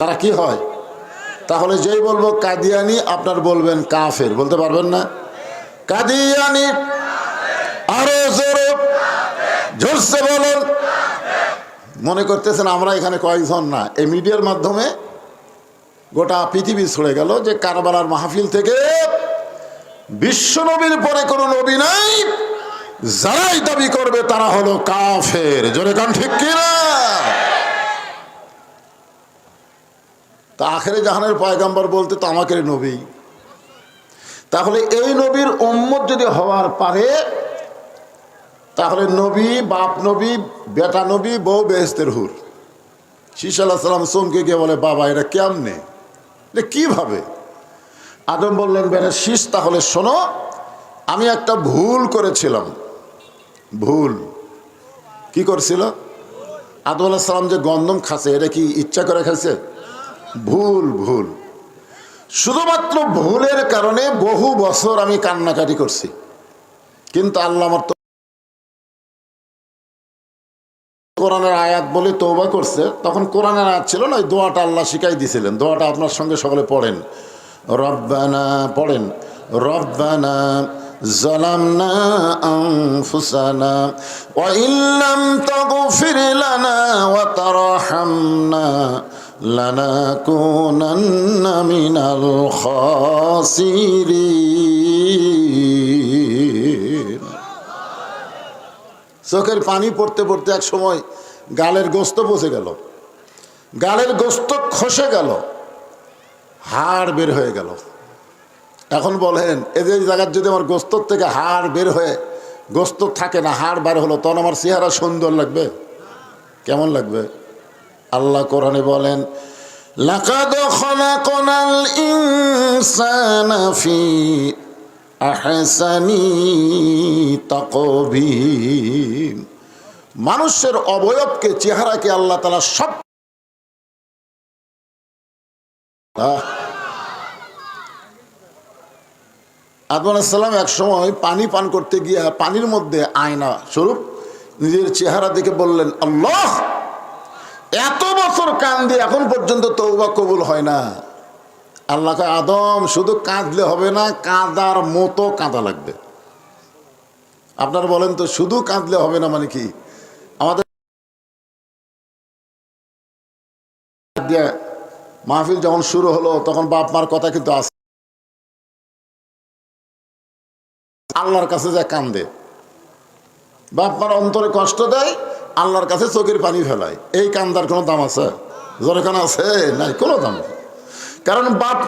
তারা কি হয়? তাহলে যেই বলবো কাদিয়ানি আপনার বলবেন কাফের, বলতে পারবেন না? কাদিয়ানি আরো জোরে জোরসে বলুন। মনে করতেছেন আমরা এখানে কয়েকজন না, এই মিডিয়ার মাধ্যমে গোটা পৃথিবী ছড়ে গেল যে কারবালার মাহফিল থেকে বিশ্ব নবীর পরে কোনো নবী নাই, যারাই দাবি করবে তারা হলো কাফের। জোরে কান ঠিক কিনা? তা আখেরে জাহানের পয়গাম্বর বলতে তো আমাকে নবী, তাহলে এই নবীর উম্মত যদি হওয়ার পারে তাহলে নবী, বাপ নবী, বেটা নবী, বউ বেহেশতের হুর। শীষ আলাইহিস সালাম চমকে গিয়ে বলে, বাবা এটা কেমনে, কিভাবে? আদম বললেন, বেটা শীষ তাহলে শোনো, আমি একটা ভুল করেছিলাম। ভুল কি করছিল? আদম আলাইহিস সালাম যে গন্ধম খাচ্ছে, এটা কি ইচ্ছা করে খাইছে? ভুল। ভুল, শুধুমাত্র ভুলের কারণে বহু বছর আমি কান্নাকাটি করছি, কিন্তু আল্লাহ আমার তো কোরআনের আয়াত বলে তওবা করছে। তখন কোরআনের আয়াত ছিল না, ওই দোয়াটা আল্লাহ শিখাই দিয়েছিলেন। দোয়াটা আপনার সঙ্গে সকলে পড়েন। রব্বানা পড়েন, রব্বানা যালামনা আনফুসানা ওয়া ইল্লাম তাগফির লানা ওয়া তারহামনা লানাকুনান্না মিনাল খাসিরিন। চোখের পানি পড়তে পড়তে এক সময় গালের গোস্ত পচে গেল, গালের গোস্ত খসে গেল, হাড় বের হয়ে গেল। এখন বলেন, এদের জায়গার যদি আমার গোস্তর থেকে হাড় বের হয়ে গোস্ত থাকে না, হাড় বার হলো, তখন আমার চেহারা সুন্দর লাগবে? কেমন লাগবে? আল্লাহ কোরআনে বলেন, লাকাদ খালাকনাল ইনসানা ফি আহসানি তাকবীম। মানুষের অবয়বকে, চেহারাকে আল্লাহ তাআলা সব আদম আলাইহিস সালাম এক সময় পানি পান করতে গিয়ে পানির মধ্যে আয়না স্বরূপ নিজের চেহারা দেখে বললেন, আল্লাহ, এত বছর কাঁদি এখন পর্যন্ত তওবা কবুল হয় না। আল্লাহ কয়, আদম, শুধু কাঁদলে হবে না, কাঁদার মতো কাঁদা লাগবে। আপনারা বলেন তো, শুধু কাঁদলে হবে না মানে কি? আমাদের মাহফিল যখন শুরু হলো তখন বাপ মার কথা কিন্তু আছে, আল্লাহর কাছে যা কান্দে, বাপ মার অন্তরে কষ্ট দেয়, আল্লাহর কাছে চোখের পানি ফেলায়, এই কান্দার কোনো দাম আছে? জোরে কান আছে? নাই, কোনো দাম নেই। কারণ বাপ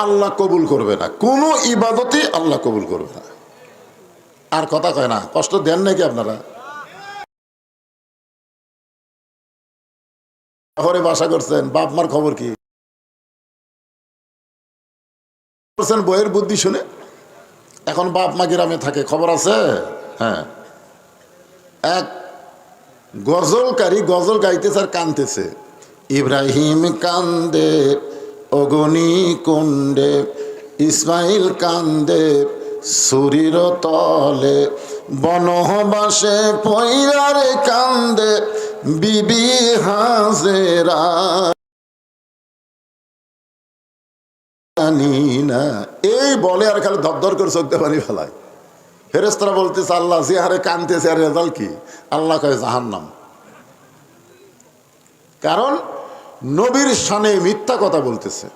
আল্লাহ কবুল করবে না, কোনো ইবাদতই আল্লাহ কবুল করবে না। আর কথা কয় না, কষ্ট দেন নাকি আপনারা? শহরে বাসা করছেন, বাপ মার খবর কি? বইয়ের বুদ্ধি শুনে এখন বাপ মা গ্রামে থাকে, খবর আছে? হ্যাঁ, এক গজলকারী গজল গাইতেছে আর কানতেছে, ইব্রাহিম কান্দে অগনি কুণ্ডে, ইসমাইল কান্দে সুরির তলে, বনবাসে পইরারে কান্দে বিবি হাজেরা। এই বলে আর খালি ধর করে চোখতে পানি ফেলায়। ফেরেশতারা বলতেছে, আল্লাহ যে হারে কানতেছে আর রেজাল্ট কি? আল্লাহ কয়, জাহান্নাম। কারণ নবীর শানে মিথ্যা কথা বলতেছে।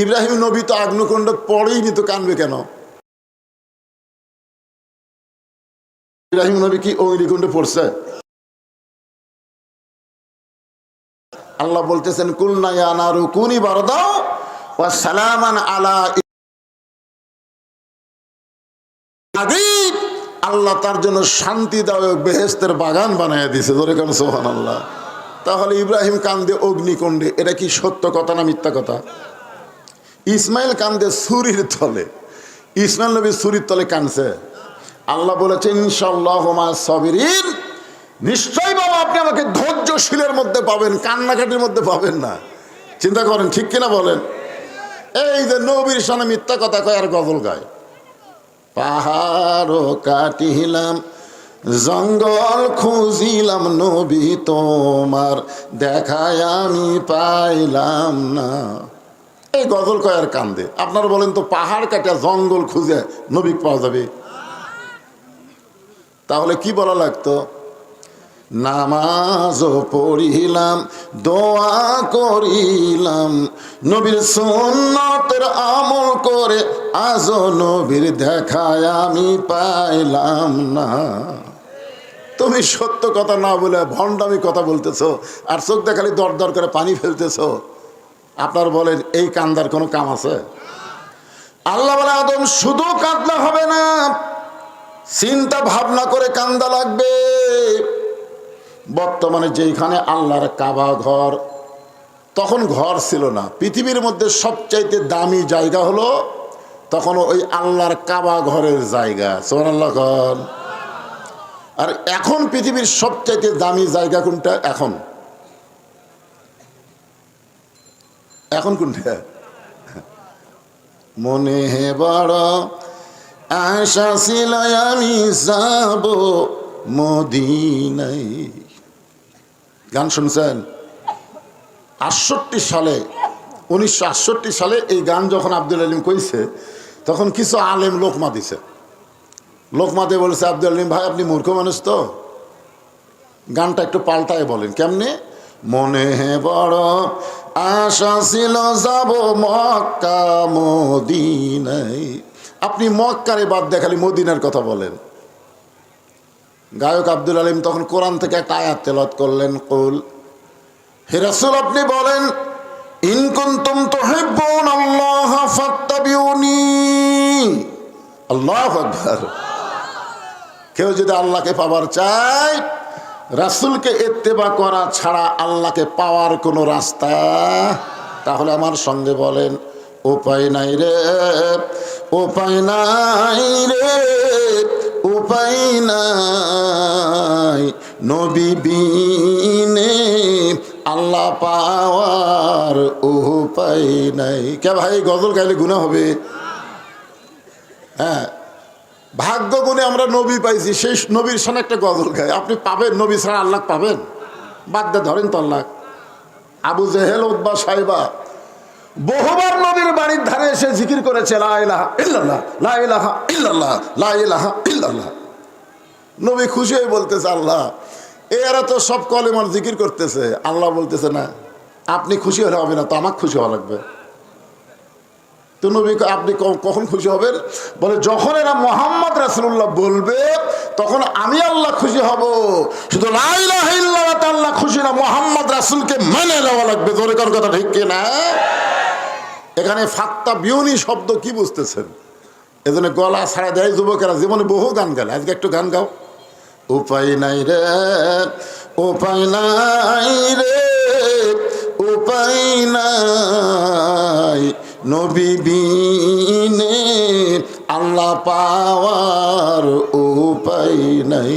ইব্রাহিম নবী তো আগ্নেয়কুণ্ড পড়েই নি, তো কানবে কেন? ইব্রাহিম নবী কি অগ্নিকুণ্ডে পড়ছে? আল্লাহ বলতেছেন, কুলনা ইয়া নারু কুনি বারদাও ওয়া সালামান আলা। আল্লাহ তার জন্য শান্তিদায়ক বেহেশতের বাগান বানায় দিয়েছে। জোরে কেন সুবহানাল্লাহ। তাহলে ইব্রাহিম কান্দে অগ্নিকুণ্ডে, এটা কি সত্য কথা না মিথ্যা কথা? ইসমাইল কান্দে ছুরির তলে, ইসমাইল নবী ছুরির তলে কানছে। আল্লাহ বলেছেন, ইনশাআল্লাহু মা'আস সাবিরিন, নিশ্চয় বাবা আপনি আমাকে ধৈর্যশীলের মধ্যে পাবেন, কান্নাকাটির মধ্যে পাবেন না। চিন্তা করেন, ঠিক কিনা বলেন? এই যে নবীর সামনে মিথ্যা কথা কয় আর গজল গায়। পাহাড়ও কাটিলাম জঙ্গল খুঁজিলাম নবী তোমার দেখায় আমি পাইলাম না। এই গজল কয়ার কান্দে। আপনারা বলেন তো পাহাড় কাটা জঙ্গল খুঁজে নবী পাওয়া যাবে? তাহলে কি বলা লাগতো? নামাজও পড়িলাম দোয়া করিলাম নবীর সুন্নতের আমল করে আজও নবীর দেখায় আমি পাইলাম না। তুমি সত্য কথা না বলে ভণ্ডামি কথা বলতেছো আর চোখ দেখালি দর দর করে পানি ফেলতেছো। আপনার বলেন এই কান্দার কোনো কাম আছে? আল্লাহ বলে আদম শুধু কাঁদলে হবে না, চিন্তা ভাবনা করে কান্দা লাগবে। বর্তমানে যেখানে আল্লাহর কাবা ঘর, তখন ঘর ছিল না। পৃথিবীর মধ্যে সবচাইতে দামি জায়গা হলো তখন ওই আল্লাহর কাবা ঘরের জায়গা। সুবহানাল্লাহ। আর এখন পৃথিবীর সবচাইতে দামি জায়গা কোনটা? এখন কোনটা? মনে বড় আশা ছিল আমি যাব মদিনায়। গান শুনছেন? 68 সালে 1968 সালে এই গান যখন আব্দুল আলিম কইছে, তখন কিছু আলেম লোকমা দিছে। লোকমাতে বলেছে, আব্দুল আলিম ভাই আপনি মূর্খ মানুষ তো, গানটা একটু পাল্টায় বলেন। কেমনে? মনে বড় আশা ছিল যাব মক্কা মদিনায়। আপনি মক্কারে বাদ দেখালি মদিনার কথা বলেন। গায়ক আব্দুল আলিম তখন কোরআন থেকে একটা আয়াত তেলাওয়াত করলেন, কুল হে রাসূল আপনি বলেন, ইন কুনতুম তুহিব্বুনাল্লাহ ফাত্তাবিউনি। আল্লাহু আকবার। কেউ যদি আল্লাহকে পাওয়ার চায়, রাসূলকে ইত্তেবা করা ছাড়া আল্লাহকে পাওয়ার কোনো রাস্তা, তাহলে আমার সঙ্গে বলেন, উপায় নাই রে, উপায় নাই রে, উপায় নাই, নবী বিনে আল্লাহ পাওয়ার উপায় নাই। কে ভাই গজল গাইলে গুনাহ হবে? হ্যাঁ, ভাগ্য গুণে আমরা নবী পাইছি, সেই নবীর সামনে একটা গজল গায়। আপনি পাবেন নবী ছাড়া আল্লাহ পাবেন? বাদ দিয়ে ধরেন তো আল্লাহ। আবু জেহেল উতবা সাইবা বহুবার নবীর বাড়ির ধারে এসে জিকির করেছে, লা ইলাহা ইল্লাল্লাহ, লা ইলাহা ইল্লাল্লাহ, লা ইলাহা ইল্লাল্লাহ। নবী খুশি হয়ে বলতেছে, আল্লাহ এরা তো সব কলেমার জিকির করতেছে। আল্লাহ বলতেছে, না আপনি খুশি হলে হবে না তো, আমাকে খুশি হওয়া লাগবে। তো নবী আপনি কখন খুশি হবেন? বলে যখন এরা মুহাম্মদ রাসূলুল্লাহ বলবে তখন আমি আল্লাহ খুশি হব। শুধু লা ইলাহা ইল্লাল্লাহ আল্লাহ খুশি না, মুহাম্মদ রাসূলকে মেনে নেওয়া লাগবে। জোরে কোন কথা ঠিক কি না? এখানে ফাত্তা বিউনি শব্দ কি বুঝতেছেন? এজন্য গলা ছাড়া দেয় যুবকেরা, জীবনে বহু গান গায়। আজকে একটু গান গাও। উপায় নাই রে, উপায় নাই রে, উপায় নাই, নবী বিনে আল্লাহ পাওয়ার উপায় নাই।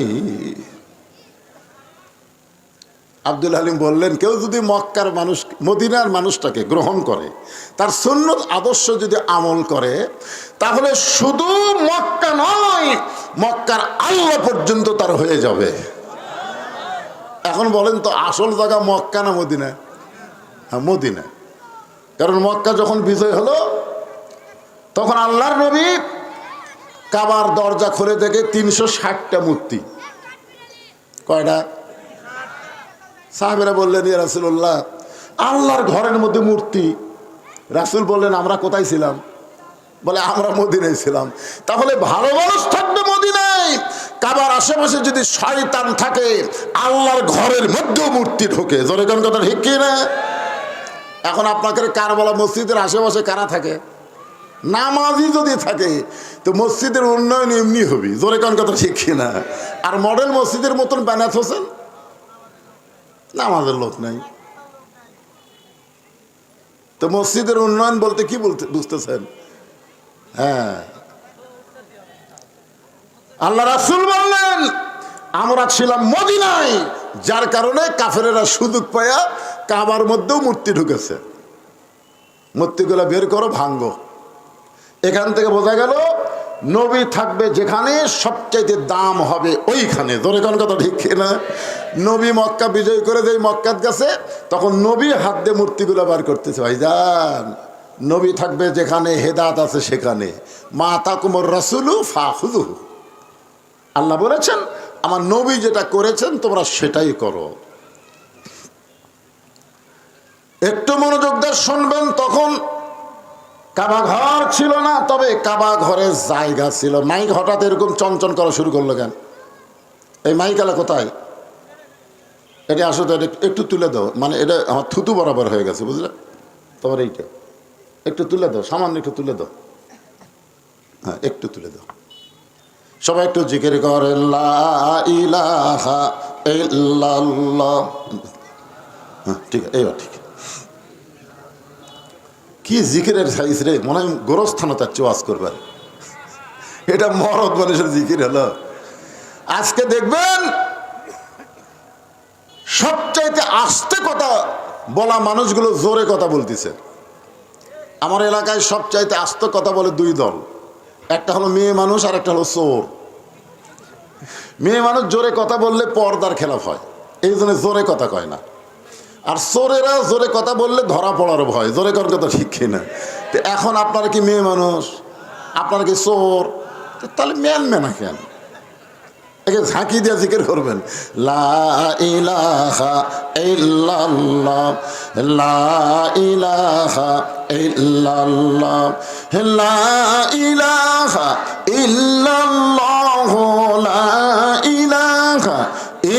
আব্দুল হালিম বললেন, কেউ যদি মক্কার মানুষ, মদিনার মানুষটাকে গ্রহণ করে, তার সুন্নত আদর্শ যদি আমল করে, তাহলে শুধু মক্কা নয়, মক্কার আল্লাহ পর্যন্ত তার হয়ে যাবে। এখন বলেন তো আসল জায়গা মক্কা না মদিনা? হ্যাঁ, মদিনা। কারণ মক্কা যখন বিজয় হলো তখন আল্লাহর নবী কাবার দরজা খুলে দেখে 360টা মূর্তি। কয়টা? সাহাবেরা বললেন, ইয়া রাসূলুল্লাহ আল্লাহর ঘরের মধ্যে মূর্তি। রাসূল বললেন, আমরা কোথায় ছিলাম? বলে আমরা মদিনায় ছিলাম। তাহলে ভালো মানুষ থাকবে মদিনায়। কাবার আশেপাশে যদি শয়তান থাকে, আল্লাহর ঘরের মধ্যেও মূর্তি ঢোকে। জোরে কোন কথা ঠিক কি না? এখন আপনাকে কারবালা মসজিদের আশেপাশে কারা থাকে? নামাজি যদি থাকে তো মসজিদের উন্নয়ন এমনি হবে। জোরে কোন কথা ঠিক কি না? আর মডেল মসজিদের মতন বানাত হোসেন, নামাজের লোক নাই। তো মসজিদের উন্নয়ন বলতে কি বলতে বুঝতেছেন? হ্যাঁ, আল্লাহ রাসূল বললেন আমরা ছিলাম মদিনায়, যার কারণে কাফেরেরা সুযোগ পায়া কাবার মধ্যেও মূর্তি ঢুকেছে। মূর্তিগুলো বের করো, ভাঙ্গো। এখান থেকে বোঝা গেল নবী থাকবে যেখানে সবচাইতে দাম হবে ওইখানে। ধরে কোন কথা ঠিক না? নবী মক্কা বিজয় করে যেই মক্কাত গেছে তখন নবী হাত দিয়ে মূর্তিগুলো বার করতেছে। ভাইজান নবী থাকবে যেখানে হেদাত আছে সেখানে। মা তাকুমুর রাসূলু ফাখুযুহু। আল্লাহ বলেছেন আমার নবী যেটা করেছেন তোমরা সেটাই করো। একটু মনোযোগ দিয়ে শুনবেন। তখন কাবা ঘর ছিল না, তবে কাবা ঘরের জায়গা ছিল। মাইক হঠাৎ এরকম চঞ্চন করা শুরু করলো কেন? এই মাইকালা কোথায়? এটা আসলে একটু তুলে দাও, মানে এটা আমার থুতু বরাবর হয়ে গেছে, বুঝলে? তোমার এইটা একটু তুলে দাও, সামান্য একটু তুলে দাও। হ্যাঁ একটু তুলে দাও। সবাই একটু জিকির করে লা ইলাহা ইল্লাল্লাহ। হ্যাঁ ঠিক আছে, এইবার ঠিক। কি জিকিরের সাইজ রে, মনে হয় গোরস্থানে তার চোয়াজ করবার। এটা মরদ মানুষের জিকির হলো। আজকে দেখবেন সবচাইতে আস্তে কথা বলা মানুষগুলো জোরে কথা বলতেছে। আমার এলাকায় সবচাইতে আস্তে কথা বলে দুই দল, একটা হলো মেয়ে মানুষ আর একটা হলো চোর। মেয়ে মানুষ জোরে কথা বললে পর্দার খেলাফ হয়, এই জন্য জোরে কথা কয় না। আর চোরেরা জোরে কথা বললে ধরা পড়ার ভয়। জোরে কর কথা ঠিক কিনা? তো এখন আপনারা কি মেয়ে মানুষ, আপনারা কি চোর, তাহলে মেন মেনা কেন? একে ঝাঁকি দিয়ে জিকির করবেন লা ইলাহা ইল্লাল্লাহ, লা ইলাহা ইল্লাল্লাহ, লা ইলাহা ইল্লাল্লাহ, লা ইলাহা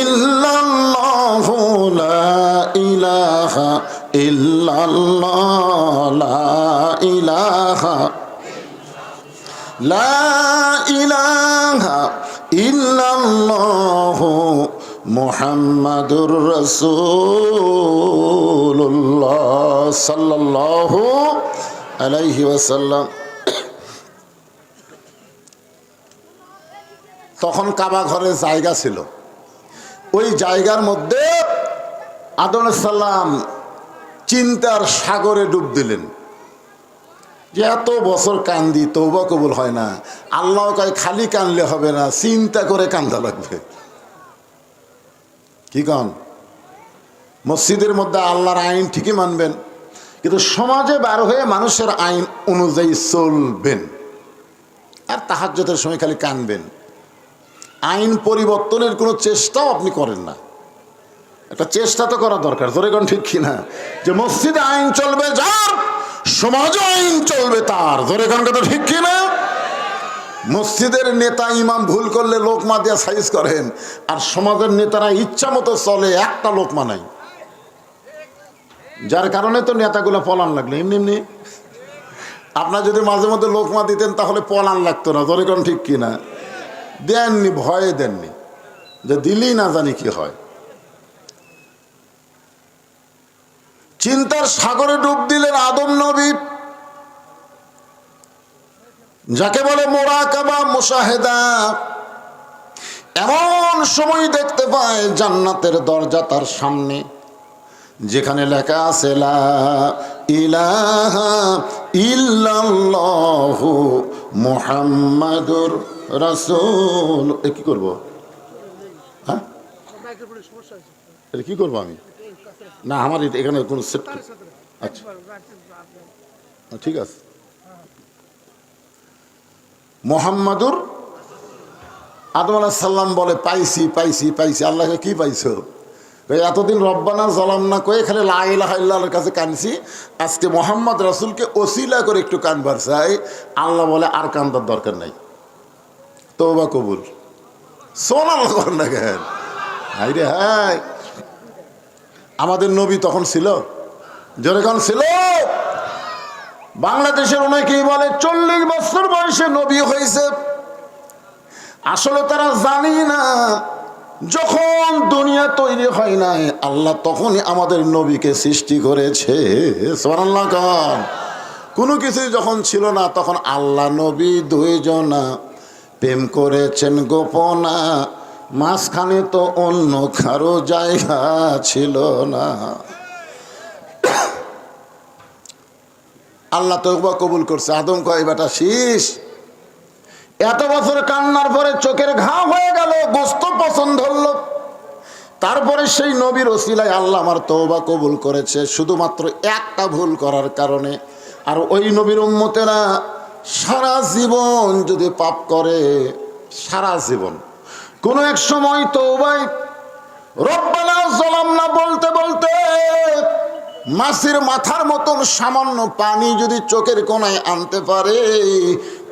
ইল্লাল্লাহ, লা ইলাহা ইল্লাল্লাহ, লা ইলাহা, লা ইলাহা ইল্লাল্লাহু মুহাম্মাদুর রাসূলুল্লাহ সাল্লাল্লাহু আলাইহি ওয়াসাল্লাম। তখন কাবা ঘরের জায়গা ছিল। ওই জায়গার মধ্যে আদম আলাইহিস সালাম চিন্তার সাগরে ডুব দিলেন যে এত বছর কান্দি, তওবা কবুল হয় না। আল্লাহ কয় খালি কানলে হবে না, চিন্তা করে কান্দা লাগবে। কি কন? মসজিদের মধ্যে আল্লাহর আইন ঠিকই মানবেন, কিন্তু সমাজে বার হয়ে মানুষের আইন অনুযায়ী চলবেন। আর তাহাজ্জুদের সময় খালি কানবেন। আইন পরিবর্তনের কোনো চেষ্টাও আপনি করেন না। একটা চেষ্টা তো করা দরকার। জোরে কোন ঠিক কিনা? যে মসজিদে আইন চলবে যার, সমাজে আইন চলবে তার। জোরে কোন কথা ঠিক কিনা? মসজিদের নেতা ইমাম ভুল করলে লোকমা দিয়ে সাইজ করেন, আর সমাজের নেতারা ইচ্ছা মতো চলে, একটা লোকমা নাই। যার কারণে তো নেতাগুলো পলান লাগলো। এমনি এমনি আপনার যদি মাঝে মধ্যে লোকমা দিতেন তাহলে পলান লাগতো না। জোরে কোন ঠিক কিনা? দেননি, ভয়ে দেননি, যে দিলেই না জানি কি হয়। চিন্তার সাগরে ডুব দিলেন আদম নবী, যাকে বলে মুরাকাবা, মুশাহেদা। এমন সময় দেখতে পায় জান্নাতের দরজা তার সামনে, যেখানে লেখা আছে লা ইলাহা ইল্লাল্লাহু মুহাম্মাদুর রাসূল। কি করব? হ্যাঁ এটা কি করবো আমি? না আমার এখানে কোনো সেট। আচ্ছা ঠিক আছে। মুহাম্মাদুর, আদম আলাইহিস সালাম বলে পাইছি পাইছি পাইছি। আল্লাহকে কি পাইছো? এতদিন রব্বানা যালামনা কয়ে খালি লা ইলাহা ইল্লাল্লাহর কাছে কানছি, আজকে মুহাম্মদ রাসূলকে ওসিলা করে একটু কানবার চাই। আল্লাহ বলে আর কান্দার দরকার নাই, তওবা কবুল। সুবহানাল্লাহ করেন না কেন? হাই রে হাই, আমাদের নবী তখন ছিল, যেরকম ছিল। বাংলাদেশের অনেকেই বলে 40 বছর বয়সে নবী হয়েছে। আসলে তারা জানি না, যখন দুনিয়া তৈরি হয় নাই আল্লাহ তখনই আমাদের নবীকে সৃষ্টি করেছে। সুবহানাল্লাহ কান। কোনো কিছুই যখন ছিল না তখন আল্লাহ নবী দুইজনা প্রেম করেছেন গোপনা, মাঝখানে তো অন্য কারো জায়গা ছিল না। আল্লাহ তওবা কবুল করছে। আদম কয় বেটা শীষ, এত বছর কান্নার পরে চোখের ঘাম হয়ে গেল, গোস্ত পছন্দ হলো। তারপরে সেই নবীর ওসিলায় আল্লাহ আমার তওবা কবুল করেছে, শুধুমাত্র একটা ভুল করার কারণে। আর ওই নবীর উম্মতেরা সারা জীবন যদি পাপ করে, সারা জীবন কোনো এক সময় তওবায় রব্বানা যালামনা বলতে বলতে মাছের মাথার মতন সামান্য পানি যদি চোখের কোণায় আনতে পারে,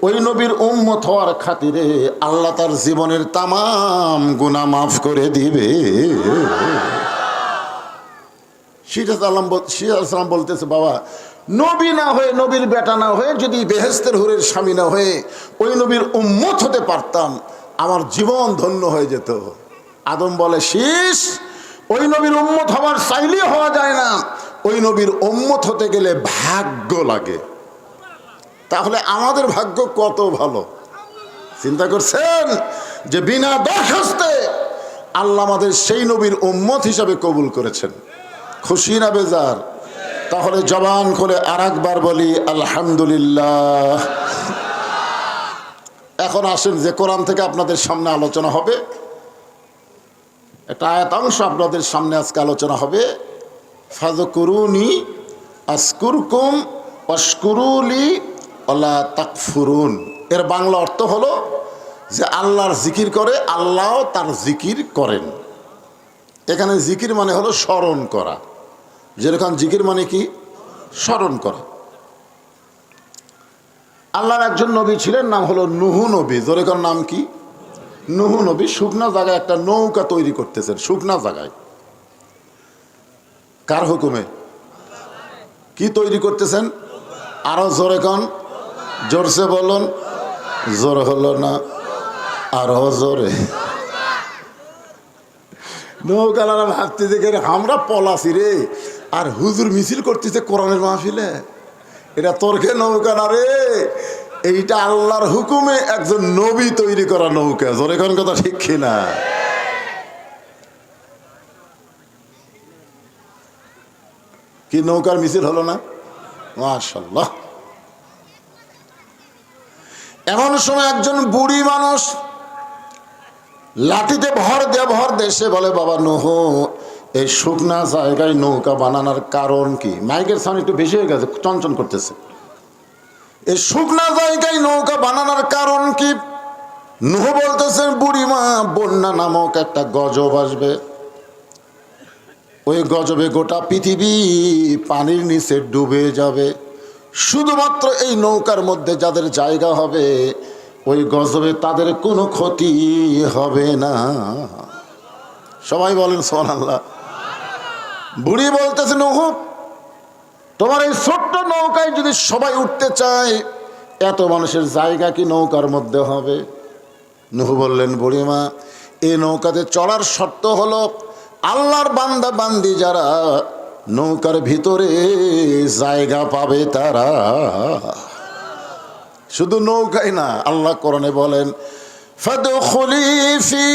ওই নবীর উম্মত হওয়ার খাতিরে আল্লাহ তার জীবনের তামাম গুনাহ মাফ করে দিবে। সিরাজ বলতেছে, বাবা নবী না হয়ে, নবীর বেটা না হয়ে, যদি বেহেশতের হুরের স্বামী না হয়ে ওই নবীর উম্মত হতে পারতাম, আমার জীবন ধন্য হয়ে যেত। আদম বলে, শীষ ওই নবীর উম্মত হওয়ার চাইলে হওয়া যায় না, ওই নবীর উম্মত হতে গেলে ভাগ্য লাগে। তাহলে আমাদের ভাগ্য কত ভালো, চিন্তা করছেন যে বিনা দরখাস্তে আল্লাহ আমাদের সেই নবীর উম্মত হিসাবে কবুল করেছেন। খুশি না বেজার? তাহলে জবান খুলে আরেকবার বলি আলহামদুলিল্লাহ। এখন আসেন যে কোরআন থেকে আপনাদের সামনে আলোচনা হবে, একটা আয়াতাংশ আপনাদের সামনে আজকে আলোচনা হবে। ফাযকুরুনি আযকুরকুম ওয়াশকুরুলি ওয়ালা তাকফুরুন। এর বাংলা অর্থ হলো যে আল্লাহর জিকির করে, আল্লাহ তার জিকির করেন। এখানে জিকির মানে হলো স্মরণ করা, যেরকম জিকির মানে কি স্মরণ করা। আল্লাহর একজন নবী ছিলেন, নাম হলো নুহু নবী। যেরকম নাম কি? নুহু নবী। শুকনা জায়গায় একটা নৌকা তৈরি করতেছেন, শুকনা জায়গায়। কার হুকুমে? কি তৈরি করতেছেন? আরো জোরে কন, জোরসে বলুন। জোর হলো না, আরো জোরে। নৌকালারা ভাবতেছে আমরা পলাশি রে, আর হুজুর মিছিল করতেছে কোরআনের মাহফিলে। এটা তোরকে নৌকা না রে, এইটা আল্লাহর হুকুমে একজন নবী তৈরি করা নৌকা। জোরে কোন কথা ঠিক কিনা? কি নৌকার মিছিল হলো না? মাশাআল্লাহ। এমন সময় একজন বুড়ি মানুষ লাঠিতে ভর দিয়ে সে বলে, বাবা নূহ, এই শুকনা জায়গায় নৌকা বানানোর কারণ কি? মাইকের সাউন্ড একটু বেশি হয়ে গেছে, চঞ্চন করতেছে। এই শুকনা জায়গায় নৌকা বানানোর কারণ কি? নূহ বলতেছেন, বুড়িমা, বন্যা নামক একটা গজব আসবে, ওই গজবে গোটা পৃথিবী পানির নিচে ডুবে যাবে। শুধুমাত্র এই নৌকার মধ্যে যাদের জায়গা হবে, ওই গজবে তাদের কোনো ক্ষতি হবে না। সবাই বলেন সুবহানাল্লাহ। বুড়ি বলতেছে, নূহ, তোমার এই ছোট্ট নৌকায় যদি সবাই উঠতে চায়, এত মানুষের জায়গা কি নৌকার মধ্যে হবে? নূহ বললেন, বুড়িমা, এই নৌকাতে চড়ার শর্ত হলো আল্লাহর বান্দা বান্দি যারা নৌকার ভিতরে জায়গা পাবে তারা। শুধু নৌকাই না, আল্লাহ কোরআনে বলেন, ফাদখুলি ফি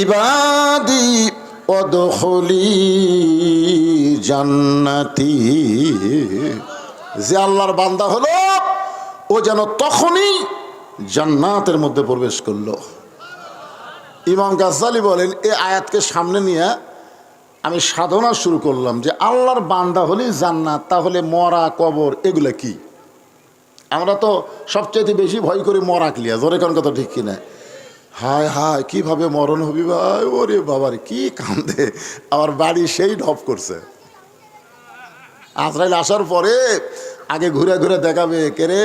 ইবাদি ওয়াদখুলি জান্নাতি। যে আল্লাহর বান্দা হলো, ও যেন তখনই জান্নাতের মধ্যে প্রবেশ করলো। ইমাম গাজ্জালি বলেন, এই আয়াতকে সামনে নিয়ে আমি সাধনা শুরু করলাম যে আল্লাহর বান্দা হলেই জান্নাত, তাহলে মরা কবর এগুলো কি? আমরা তো সবচেয়ে বেশি ভয় করি মরা ক্লিয়া। জোরে কোন কথা ঠিক কিনা? হায় হায়, কিভাবে মরণ হবি ভাই, ওরে বাবার কি কান্দে। আমার বাড়ি সেই ঢপ করছে। আজরাইল আসার পরে আগে ঘুরে ঘুরে দেখাবে, কে রে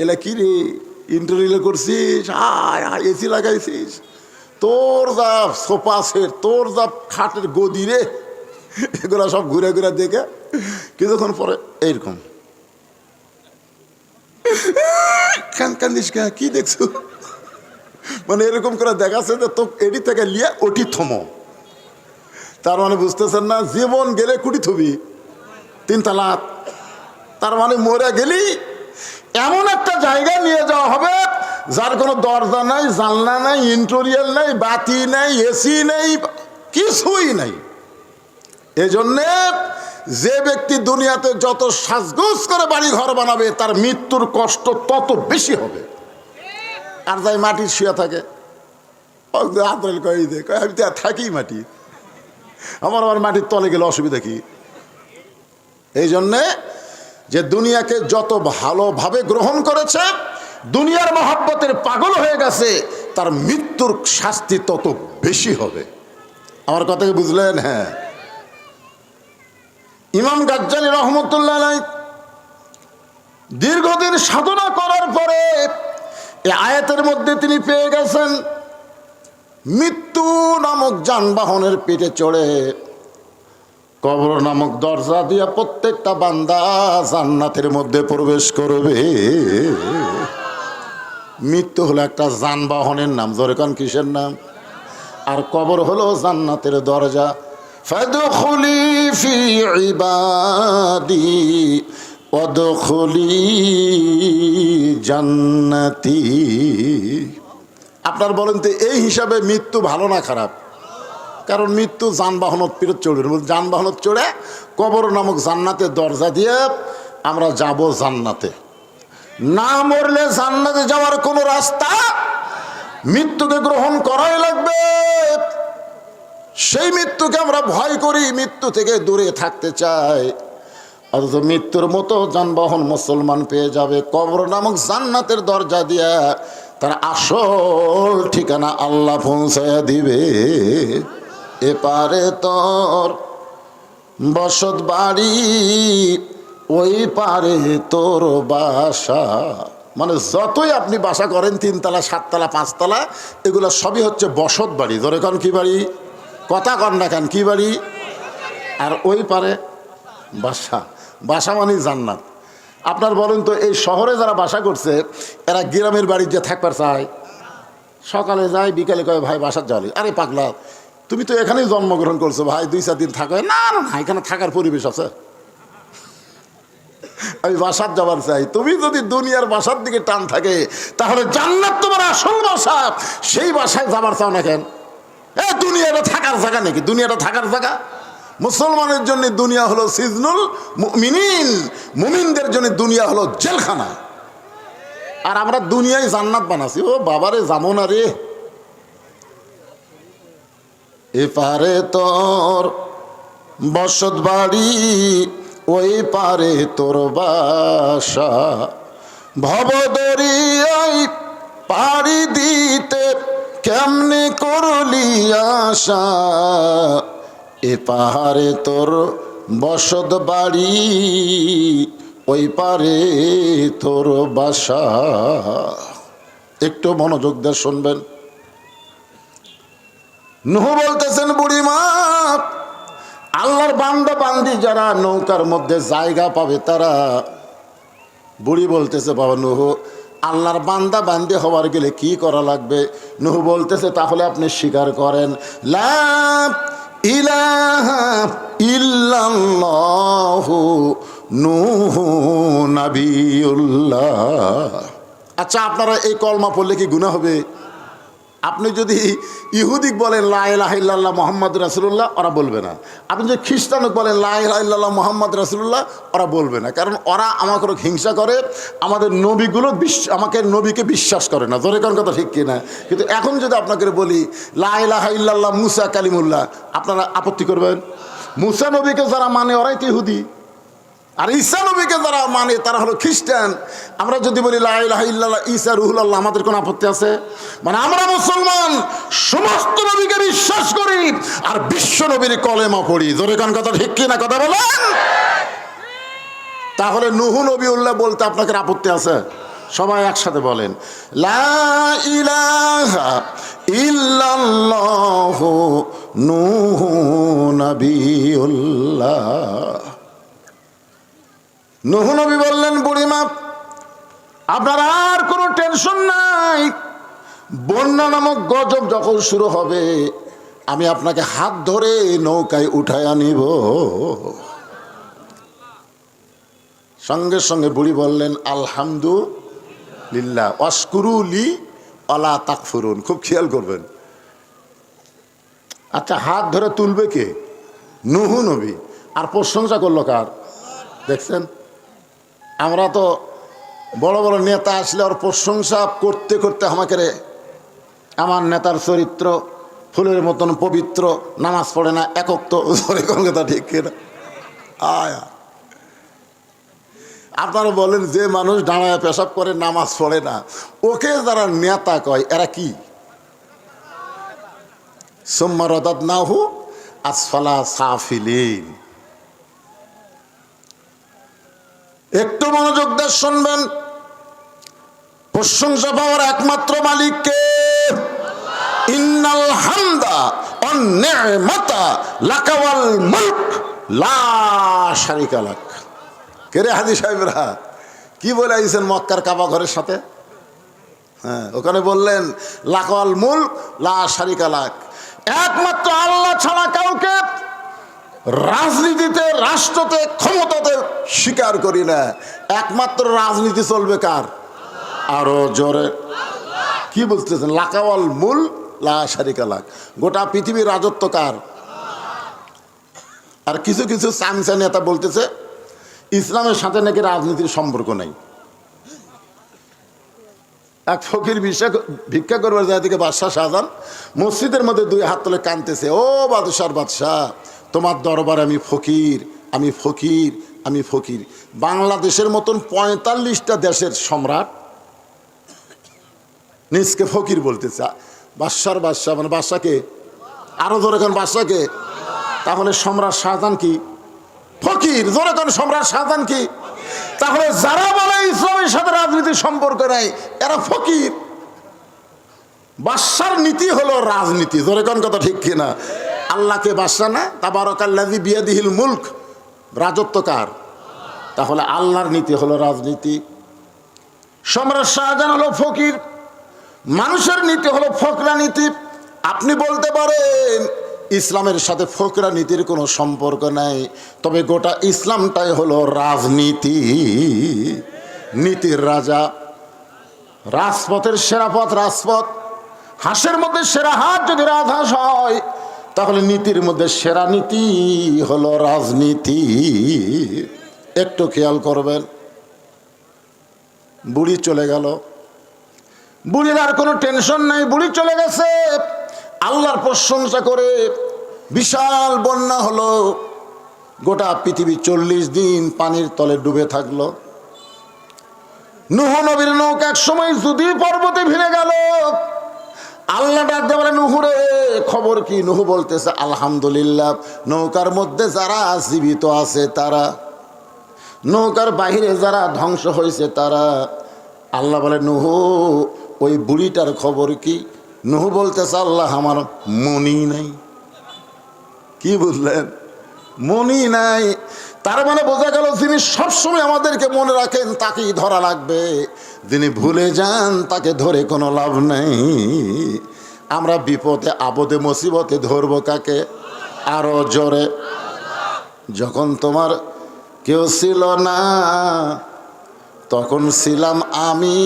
এলা কি রে, ইন্টারভিউ করছিস, হায় হায় এসি লাগাইছিস, তোর যা সোফা সেট, তোর যা খাটের গদি রে, এগুলো সব ঘুরে ঘুরে দেখে কিছুক্ষণ পরে এইরকম কান্দিস কি দেখছো, মানে এরকম করে দেখাচ্ছে যে তো এটি থেকে লিয়ে ওটি থমো। তার মানে বুঝতেছেন না, জীবন গেলে কুটি থবি 3 তালাক। তার মানে মরে গেলি এমন একটা জায়গায় নিয়ে যাওয়া হবে যার কোনো দরজা নাই, জানলা নাই, ইন্টেরিয়র নাই, বাতি নাই, এসি নেই, কিছুই নাই। এজন্যে যে ব্যক্তি দুনিয়াতে যত সাজগোজ করে বাড়ি ঘর বানাবে, তার মৃত্যুর কষ্ট তত বেশি হবে। আর যাই মাটির শুয়ে থাকে, আদরাইল কয়ে দে, আমি তো আর থাকি মাটি, আমার মাটির তলে গেলে অসুবিধা কি? এই জন্যে যে দুনিয়াকে যত ভালোভাবে গ্রহণ করেছে, দুনিয়ার মহব্বতের পাগল হয়ে গেছে, তার মৃত্যুর শাস্তি তত বেশি হবে। আমার কথা কি বুঝলেন? হ্যাঁ। ইমাম গাজ্জালী রহমতুল্লাহ আলাইহি দীর্ঘদিন সাধনা করার পরে এই আয়াতের মধ্যে তিনি পেয়ে গেছেন, মৃত্যু নামক যানবাহনের পিঠে চড়ে কবর নামক দরজা দিয়া প্রত্যেকটা বান্দা জান্নাতের মধ্যে প্রবেশ করবে। মৃত্যু হলো একটা যানবাহনের নাম, জোরে কোন কিসের নাম? আর কবর হলো জান্নাতের দরজা। ফাদখুলি ফি ইবাদি ওয়াদখুলি জান্নাতি। আপনার বলেন তো এই হিসাবে মৃত্যু ভালো না খারাপ? কারণ মৃত্যু যানবাহনত পিরত চড়বে, যানবাহনত চড়ে কবর নামক জান্নাতের দরজা দিয়ে আমরা যাব জান্নাতে। না মরলে জান্নাতে যাওয়ার কোনো রাস্তা, মৃত্যুকে গ্রহণ করাই লাগবে। সেই মৃত্যুকে আমরা ভয় করি, মৃত্যু থেকে দূরে থাকতে চাই, অথচ মৃত্যুর মতো যানবাহন মুসলমান পেয়ে যাবে কবর নামক জান্নাতের দরজা দিয়া, তার আসল ঠিকানা আল্লাহ পৌঁছায়া দিবে। এপারে তোর বসত বাড়ি, ওই পারে তোর বাসা। মানে যতই আপনি বাসা করেন, 3 তলা 7 তলা 5 তলা, এগুলো সবই হচ্ছে বসত বাড়ি। ধরে কন কি বাড়ি? কথা কন না কেন, কি বাড়ি? আর ওই পারে বাসা। বাসা মানে জান্নাত। আপনার বলেন তো এই শহরে যারা বাসা করছে, এরা গ্রামের বাড়িতে থাকবার চায়? সকালে যায়, বিকালে কয় ভাই বাসার যাওয়ালি। আরে পাগলা, তুমি তো এখানেই জন্মগ্রহণ করছো ভাই, 2-4 দিন থাকো। না না না, এখানে থাকার পরিবেশ আছে, আমি বাসার যাবার চাই। তুমি যদি দুনিয়ার বাসার দিকে টান থাকে, তাহলে জান্নাত তোমার আসল বাসা, সেই বাসায় যাবার চাও না কেন? দুনিয়াটা থাকার জায়গা নাকি? দুনিয়াটা থাকার জায়গা? মুসলমানের জন্য দুনিয়া হলো সিজনুল মুমিনিন, মুমিনদের জন্য দুনিয়া হলো জেলখানা। আর আমরা দুনিয়ায় জান্নাত বানাচ্ছি। ও বাবারে, যাবো না রে। এপারে তোর বসত বাড়ি, ওই পারে তোর বাসা। ভবদরিয়ায় পাড়ি দিতে কেমনে করলি আশা, এ পাহাড়ে তোর বসত বাড়ি, ওই পারে তোর বাসা। একটু মনোযোগ দিয়ে শুনবেন। নূহ বলতেছেন, বুড়িমা, আল্লাহর বান্দা বান্দি যারা নৌকার মধ্যে জায়গা পাবে তারা। বুড়ি বলতেছে, বাবা নূহ, আল্লাহর বান্দা বান্দি হওয়ার গেলে কি করা লাগবে? নূহ বলতেছে, তাহলে আপনি স্বীকার করেন লা ইলাহা ইল্লাল্লাহু নূহু নবিয়ুল্লাহ। আচ্ছা, আপনারা এই কলমা পড়লে কি গুনাহ হবে? আপনি যদি ইহুদিক বলেন লা ইলাহা ইল্লাল্লাহ মুহাম্মদ রাসূলুল্লাহ, ওরা বলবে না। আপনি যদি খ্রিস্টানক বলেন লা ইলাহা ইল্লাল্লাহ মুহাম্মদ রাসূলুল্লাহ, ওরা বলবে না। কারণ ওরা আমাকে হিংসা করে, আমাদের নবীগুলো আমাকে নবীকে বিশ্বাস করে না। জোরে কোন কথা ঠিক কিনা? কিন্তু এখন যদি আপনাকে বলি লা ইলাহা ইল্লাল্লাহ মুসা কালিমুল্লাহ, আপনারা আপত্তি করবেন? মুসা নবীকে যারা মানে ওরাই তো ইহুদি, আর ঈসা নবীকে যারা মানে তারা হলো খ্রিস্টান। আমরা যদি বলি লা ইলাহা ইল্লাল্লাহ ঈসা রুহুল্লাহ, আমাদের কোনো আপত্তি আছে? মানে আমরা মুসলমান সমস্ত নবীকে বিশ্বাস করি আর বিশ্ব নবীর কলেমা পড়ি। জোরে কোন কথা ঠিক কিনা? কথা বলেন। তাহলে নূহ নবিউল্লাহ বলতে আপনাদের আপত্তি আছে? সবাই একসাথে বলেন লা ইলাহা ইল্লাল্লাহু নূহু নবিউল্লাহ। নূহ নবী বললেন, বুড়িমা, আপনার আর কোনো টেনশন নাই। বন্যা নামক গজব যখন শুরু হবে, আমি আপনাকে হাত ধরে নৌকায় উঠায় আনিব। সঙ্গে সঙ্গে বুড়ি বললেন, আলহামদুলিল্লাহ ওয়াশকুরুলি ওয়ালা তাকফুরুন। খুব খেয়াল করবেন। আচ্ছা, হাত ধরে তুলবে কে? নূহ নবী। আর প্রশংসা করলো কার? দেখছেন, আমরা তো বড় বড় নেতা আসলে ওর প্রশংসা করতে করতে আমাকে রে, আমার নেতার চরিত্র ফুলের মতন পবিত্র, নামাজ পড়ে না, একক তো কথা ঠিক কিনা? আয়া আপনারা বলেন যে মানুষ দাঁড়ায় পেশাব করে নামাজ পড়ে না, ওকে যারা নেতা কয় এরা কি? সুম্মা রাদাদনাহু আসফালা সাফিলিন। একটু মনোযোগ দিয়ে শুনবেন। প্রশংসা পাওয়ার একমাত্র মালিককে। ইন্নাল হামদা ওয়ান নি'মাতা লাকা ওয়াল মুলক লা শারিকা লাক। কে রে হাজী সাহেবরা কি বলে আইছেন মক্কার কাবা ঘরের সাথে? হ্যাঁ, ওখানে বললেন লাকা ওয়াল মুলক লা শারিকা লাক, একমাত্র আল্লাহ ছাড়া কাউকে রাজনীতিতে, রাষ্ট্রতে, ক্ষমতাতে স্বীকার করি না। একমাত্র রাজনীতি চলবে কার? আরো জোরে কি বলতেছেন? লাকাওয়াল মুল লা শারিকা লাক, গোটা পৃথিবীর রাজত্ব কার? আর কিছু কিছু চামচা নেতা বলতেছে ইসলামের সাথে নাকি রাজনীতির সম্পর্ক নাই। এক ফকির ভিক্ষা করবার যায় থেকে বাদশাহ শাহজাহান মসজিদের মধ্যে দুই হাত তুলে কাঁদতেছে, ও বাদশার বাদশাহ, তোমার দরবারে আমি ফকির, আমি ফকির, আমি ফকির। বাংলাদেশের মতন ৪৫টা দেশের সম্রাট নিজকে ফকির বলতেছে। বাদশার বাদশাহ মানে বাদশাকে, আরো ধরে কোন বাদশাকে? তাহলে সম্রাট শাহজাহান কি ফকির? ধরে কোন সম্রাট শাহজাহান কি? তাহলে যারা বলে ইসলামের সাথে রাজনীতির সম্পর্ক নাই এরা ফকির। বাদশার নীতি হলো রাজনীতি। ধরে কোন কথা ঠিক কিনা? আল্লাহকে বাদশা না? তাবারাকাল্লাযী বিয়াদিহিল মুলক, রাজত্ব কার? তাহলে আল্লাহর নীতি হলো রাজনীতি। সম্রাট শাহজাহান হলো ফকির, মানুষের নীতি হলো ফকরা নীতি। আপনি বলতে পারেন ইসলামের সাথে ফকরা নীতির কোনো সম্পর্ক নাই, তবে গোটা ইসলামটাই হলো রাজনীতি। নীতির রাজা, রাজপথের সেরা পথ রাজপথ। হাঁসের মধ্যে সেরা হাত যদি রাজহাঁস হয়, তাহলে নীতির মধ্যে সেরা নীতি হলো রাজনীতি। একটু খেয়াল করবেন। বুড়ি চলে গেল, বুড়ির আর কোনো টেনশন নাই, বুড়ি চলে গেছে। আল্লাহর প্রশংসা করে বিশাল বন্যা হলো, গোটা পৃথিবী 40 দিন পানির তলে ডুবে থাকলো। নূহ নবীর নৌকা এক সময় যদি পর্বতে ভিড়ে গেল। আল্লাহ ডাকতে বলে, নূহ রে খবর কি? নূহ বলতেছে আলহামদুলিল্লাহ, নৌকার মধ্যে যারা জীবিত আছে তারা, নৌকার বাহিরে যারা ধ্বংস হয়েছে তারা। আল্লাহ বলে, নূহ ওই বুড়িটার খবর কি? নূহ বলতেছে আল্লাহ আমার মনি নাই। কি বুঝলেন? মনি নাই। তার মানে বোঝা গেল যিনি সবসময় আমাদেরকে মনে রাখেন তাকেই ধরা লাগবে, যিনি ভুলে যান তাকে ধরে কোনো লাভ নেই। আমরা বিপদে আপদে মুসিবতে ধরবো কাকে? আরো জোরে। যখন তোমার কেউ ছিল না তখন ছিলাম আমি,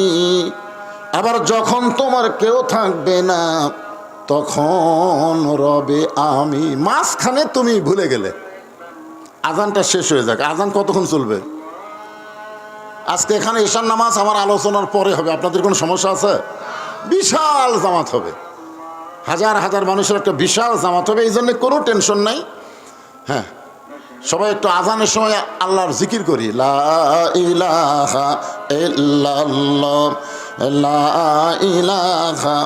আবার যখন তোমার কেউ থাকবে না তখন রবে আমি। মাঝখানে তুমি ভুলে গেলে। আজানটা শেষ হয়ে যাক। আজান কতক্ষণ চলবে? আজকে এখানে ঈশার নামাজ আমার আলোচনার পরে হবে। আপনাদের কোনো সমস্যা আছে? বিশাল জামাত হবে, হাজার হাজার মানুষের একটা বিশাল জামাত হবে, এই জন্য কোনো টেনশন নাই। হ্যাঁ, সবাই একটু আজানের সময় আল্লাহর জিকির করি। লা ইলাহা ইল্লাল্লাহ, লা ইলাহা,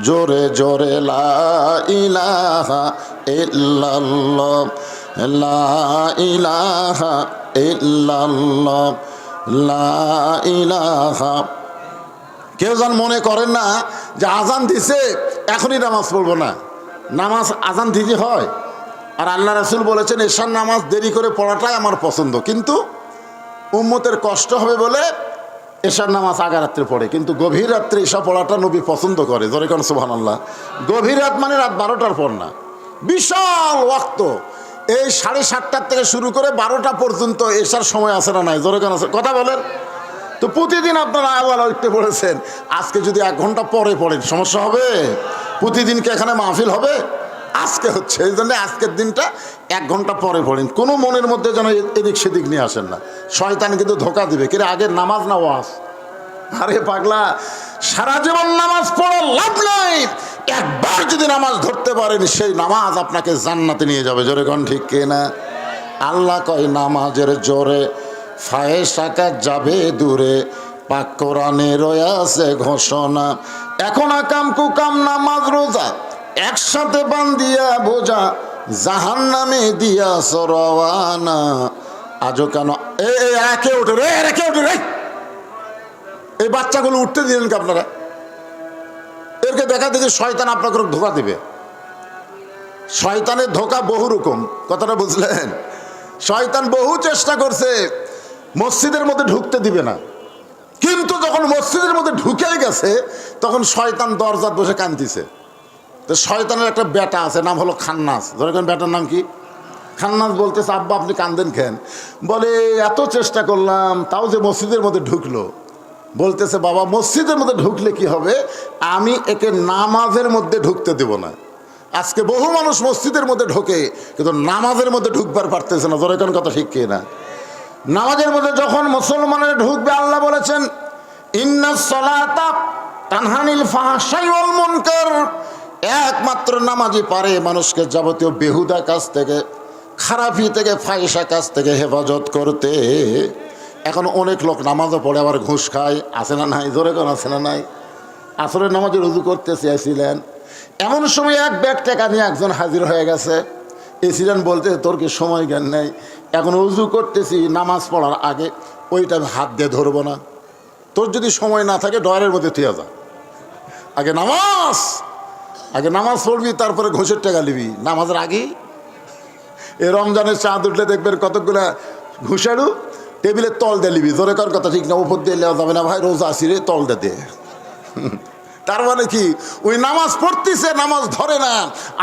জোরে জোরে লা ইলাহা ইল্লাল্লাহ, লা ইলাহা ইল্লাল্লাহ, লা ইলাহা। কেউ যেন মনে করেন না যে আজান দিছে এখনই নামাজ পড়বো না। নামাজ আজান দিতে হয়। আর আল্লাহ রাসূল বলেছেন এশার নামাজ দেরি করে পড়াটাই আমার পছন্দ, কিন্তু উম্মতের কষ্ট হবে বলে এশার নামাজ আগা রাত্রে পড়ে, কিন্তু গভীর রাত্রে এশা পড়াটা নবী পছন্দ করে। জোরে কোন সুবহানাল্লাহ। গভীর রাত মানে রাত 12টার পর না, বিশাল ওয়াক্ত। এই 7:30টার থেকে শুরু করে 12টা পর্যন্ত এশার সময় আছে না নাই? জোরে কোন কথা বলেন তো। প্রতিদিন আপনারা আওয়াল উঠতে পড়েছেন, আজকে যদি 1 ঘন্টা পরে পড়েন সমস্যা হবে? প্রতিদিন কি এখানে মাহফিল হবে? আজকে হচ্ছে, এই জন্য আজকের দিনটা 1 ঘন্টা পরে পড়েন, কোনো মনের মধ্যে যেন এদিক সেদিক নিয়ে আসেন না। শয়তান কিন্তু ধোকা দিবে, কিরে আগের নামাজ না ওয়াজ? আরে পাগলা, সারা জীবন নামাজ পড়ার লাভ নাই, একবার যদি নামাজ ধরতে পারেন সেই নামাজ আপনাকে জান্নাতে নিয়ে যাবে। জোরে কোন ঠিক কিনা? আল্লাহ কয় নামাজের জোরে ফায়েসাকা যাবে দূরে, পাক কোরআনে রয়েছে ঘোষণা। এখন আকাম কুকাম নামাজ রোজা একসাথে বান্ধিয়া বোঝা, জাহান্নামে দিয়া সরওয়ানা। আজও কেন একে ওঠে রে, রেখে ওঠে রে, এই বাচ্চাগুলো উঠতে দিলেন কি আপনারা? এরকে দেখা দেখি শয়তান আপনাকে ধোকা দিবে। শয়তানের ধোকা বহু রকম, কথাটা বুঝলেন? শয়তান বহু চেষ্টা করছে মসজিদের মধ্যে ঢুকতে দিবে না, কিন্তু যখন মসজিদের মধ্যে ঢুকে গেছে তখন শয়তান দরজাত বসে কাঁদতেছে। তো শয়তানের একটা বেটা আছে, নাম হলো খান্নাস। ধরেন বেটার নাম কি? খান্নাস। বলতেছে আব্বা আপনি কান্দেন কেন? বলে এত চেষ্টা করলাম তাও যে মসজিদের মধ্যে ঢুকলো। বলতেছে বাবা মসজিদের মধ্যে ঢুকলে কি হবে, আমি একে নামাজের মধ্যে ঢুকতে দেব না। আজকে বহু মানুষ মসজিদের মধ্যে ঢোকে কিন্তু নামাজের মধ্যে ঢুকবার পারতেছে না। জোরে কোন কথা ঠিক কি না? নামাজের মধ্যে যখন মুসলমানের ঢুকবে, আল্লাহ বলেছেন ইন্নাস সালাতা তানহানিল ফাহশাই ওয়াল মুনকার, একমাত্র নামাজই পারে মানুষকে যাবতীয় বেহুদা কাজ থেকে, খারাপি থেকে, ফাহিশা কাজ থেকে হেফাজত করতে। এখন অনেক লোক নামাজও পড়ে আবার ঘুষ খায়, আছে না নাই? জোরে কোন আছে না নাই? আসরের নামাজে রুজু করতে চেয়েছিলেন, এমন সময় এক ব্যাগ টাকা নিয়ে একজন হাজির হয়ে গেছে। এসিলেন বলতে তোর কি সময় জ্ঞান নেই, এখন উজু করতেছি নামাজ পড়ার আগে, ওইটা আমি হাত দিয়ে ধরবো না। তোর যদি সময় না থাকে ডয়ারের মধ্যে তুই যা, আগে নামাজ পড়বি, তারপরে ঘুষের টাকা নিবি। নামাজের আগেই এ রমজানের চাঁদ উঠলে দেখবেন কতগুলা ঘুষাড়ু টেবিলের তল দিয়ে নিবি। জোরে কর কথা ঠিক না? উপর দিয়ে নেওয়া যাবে না ভাই, রোজা আসিরে তল দে। তার মানে কি, ওই নামাজ পড়তেছে, নামাজ ধরে না।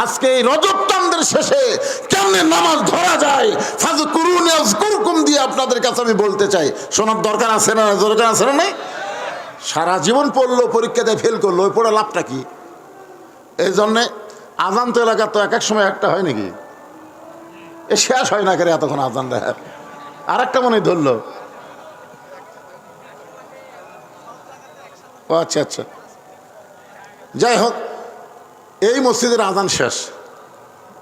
আজকে এই রজব চাঁদের শেষে কেমনে নামাজ ধরা যায়, ফাযকুরুনি আযকুরকুম দিয়ে আপনাদের কাছে আমি বলতে চাই। শোনার দরকার আছে না? দরকার আছে না? সারা জীবন পড়লো, পরীক্ষা দিয়ে ফেল করলো, ওই পড়ে লাভটা কি? এই জন্যে আজান তো এলাকার তো এক এক সময় একটা হয় নাকি, এ শেষ হয় না করে এতক্ষণ আজান দেয়। আর একটা মনে ধরলো, ও আচ্ছা আচ্ছা, যাই হোক, এই মসজিদের আজান শেষ,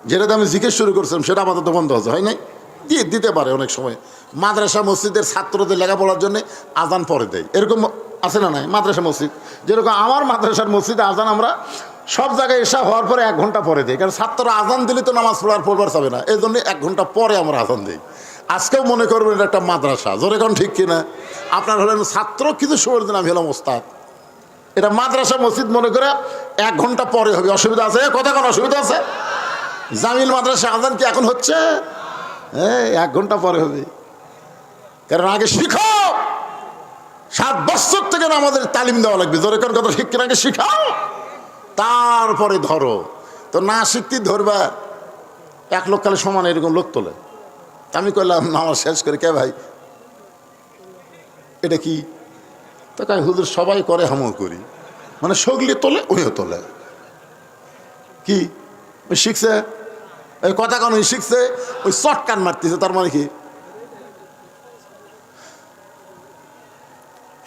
যেটাতে আমি জিজ্ঞেস শুরু করছিলাম সেটা আমাদের তো বন্ধ হচ্ছে, হয় নাই? দিতে পারে অনেক সময়। মাদ্রাসা মসজিদের ছাত্রদের লেখাপড়ার জন্য আজান পরে দেয়, এরকম আছে না নাই? মাদ্রাসা মসজিদ যেরকম আমার মাদ্রাসার মসজিদে আজান আমরা সব জায়গায় এসা হওয়ার পরে 1 ঘন্টা পরে দিই, কারণ ছাত্ররা আজান দিলে তো নামাজ পড়বার যাবে না, এই জন্য 1 ঘন্টা পরে আমরা আজান দিই। আজকেও মনে করবেন এটা একটা মাদ্রাসা। জোরে কোন ঠিক কিনা? আপনার হলেন ছাত্র, কিছু সময়ের দিন আমি হলাম ওস্তাদ। এটা মাদ্রাসা মসজিদ মনে করে 1 ঘন্টা পরে হবে, অসুবিধা আছে? কথা কোন অসুবিধা আছে? জামিল মাদ্রাসা আজান কি এখন হচ্ছে? 1 ঘন্টা পরে হবে, কারণ আগে শিখো। 7 বছর থেকে আমাদের তালিম দেওয়া লাগবে। জোরে কোন কথা ঠিক কিনা? আগে শিখাও, তারপরে ধরো। তো না শিখতেই ধরবা। 1 লোক কালে সমান এরকম লোক তোলে। আমি কইলাম নামাজ শেষ করে, কে ভাই এটা কি? তো কয় হুজুর সবাই করে আমিও করি, মানে সগলি তোলে ওইও তোলে। কি ওই শিখছে? ওই কথা কেন শিখছে? ওই চটকান মারতেছে, তার মানে কি?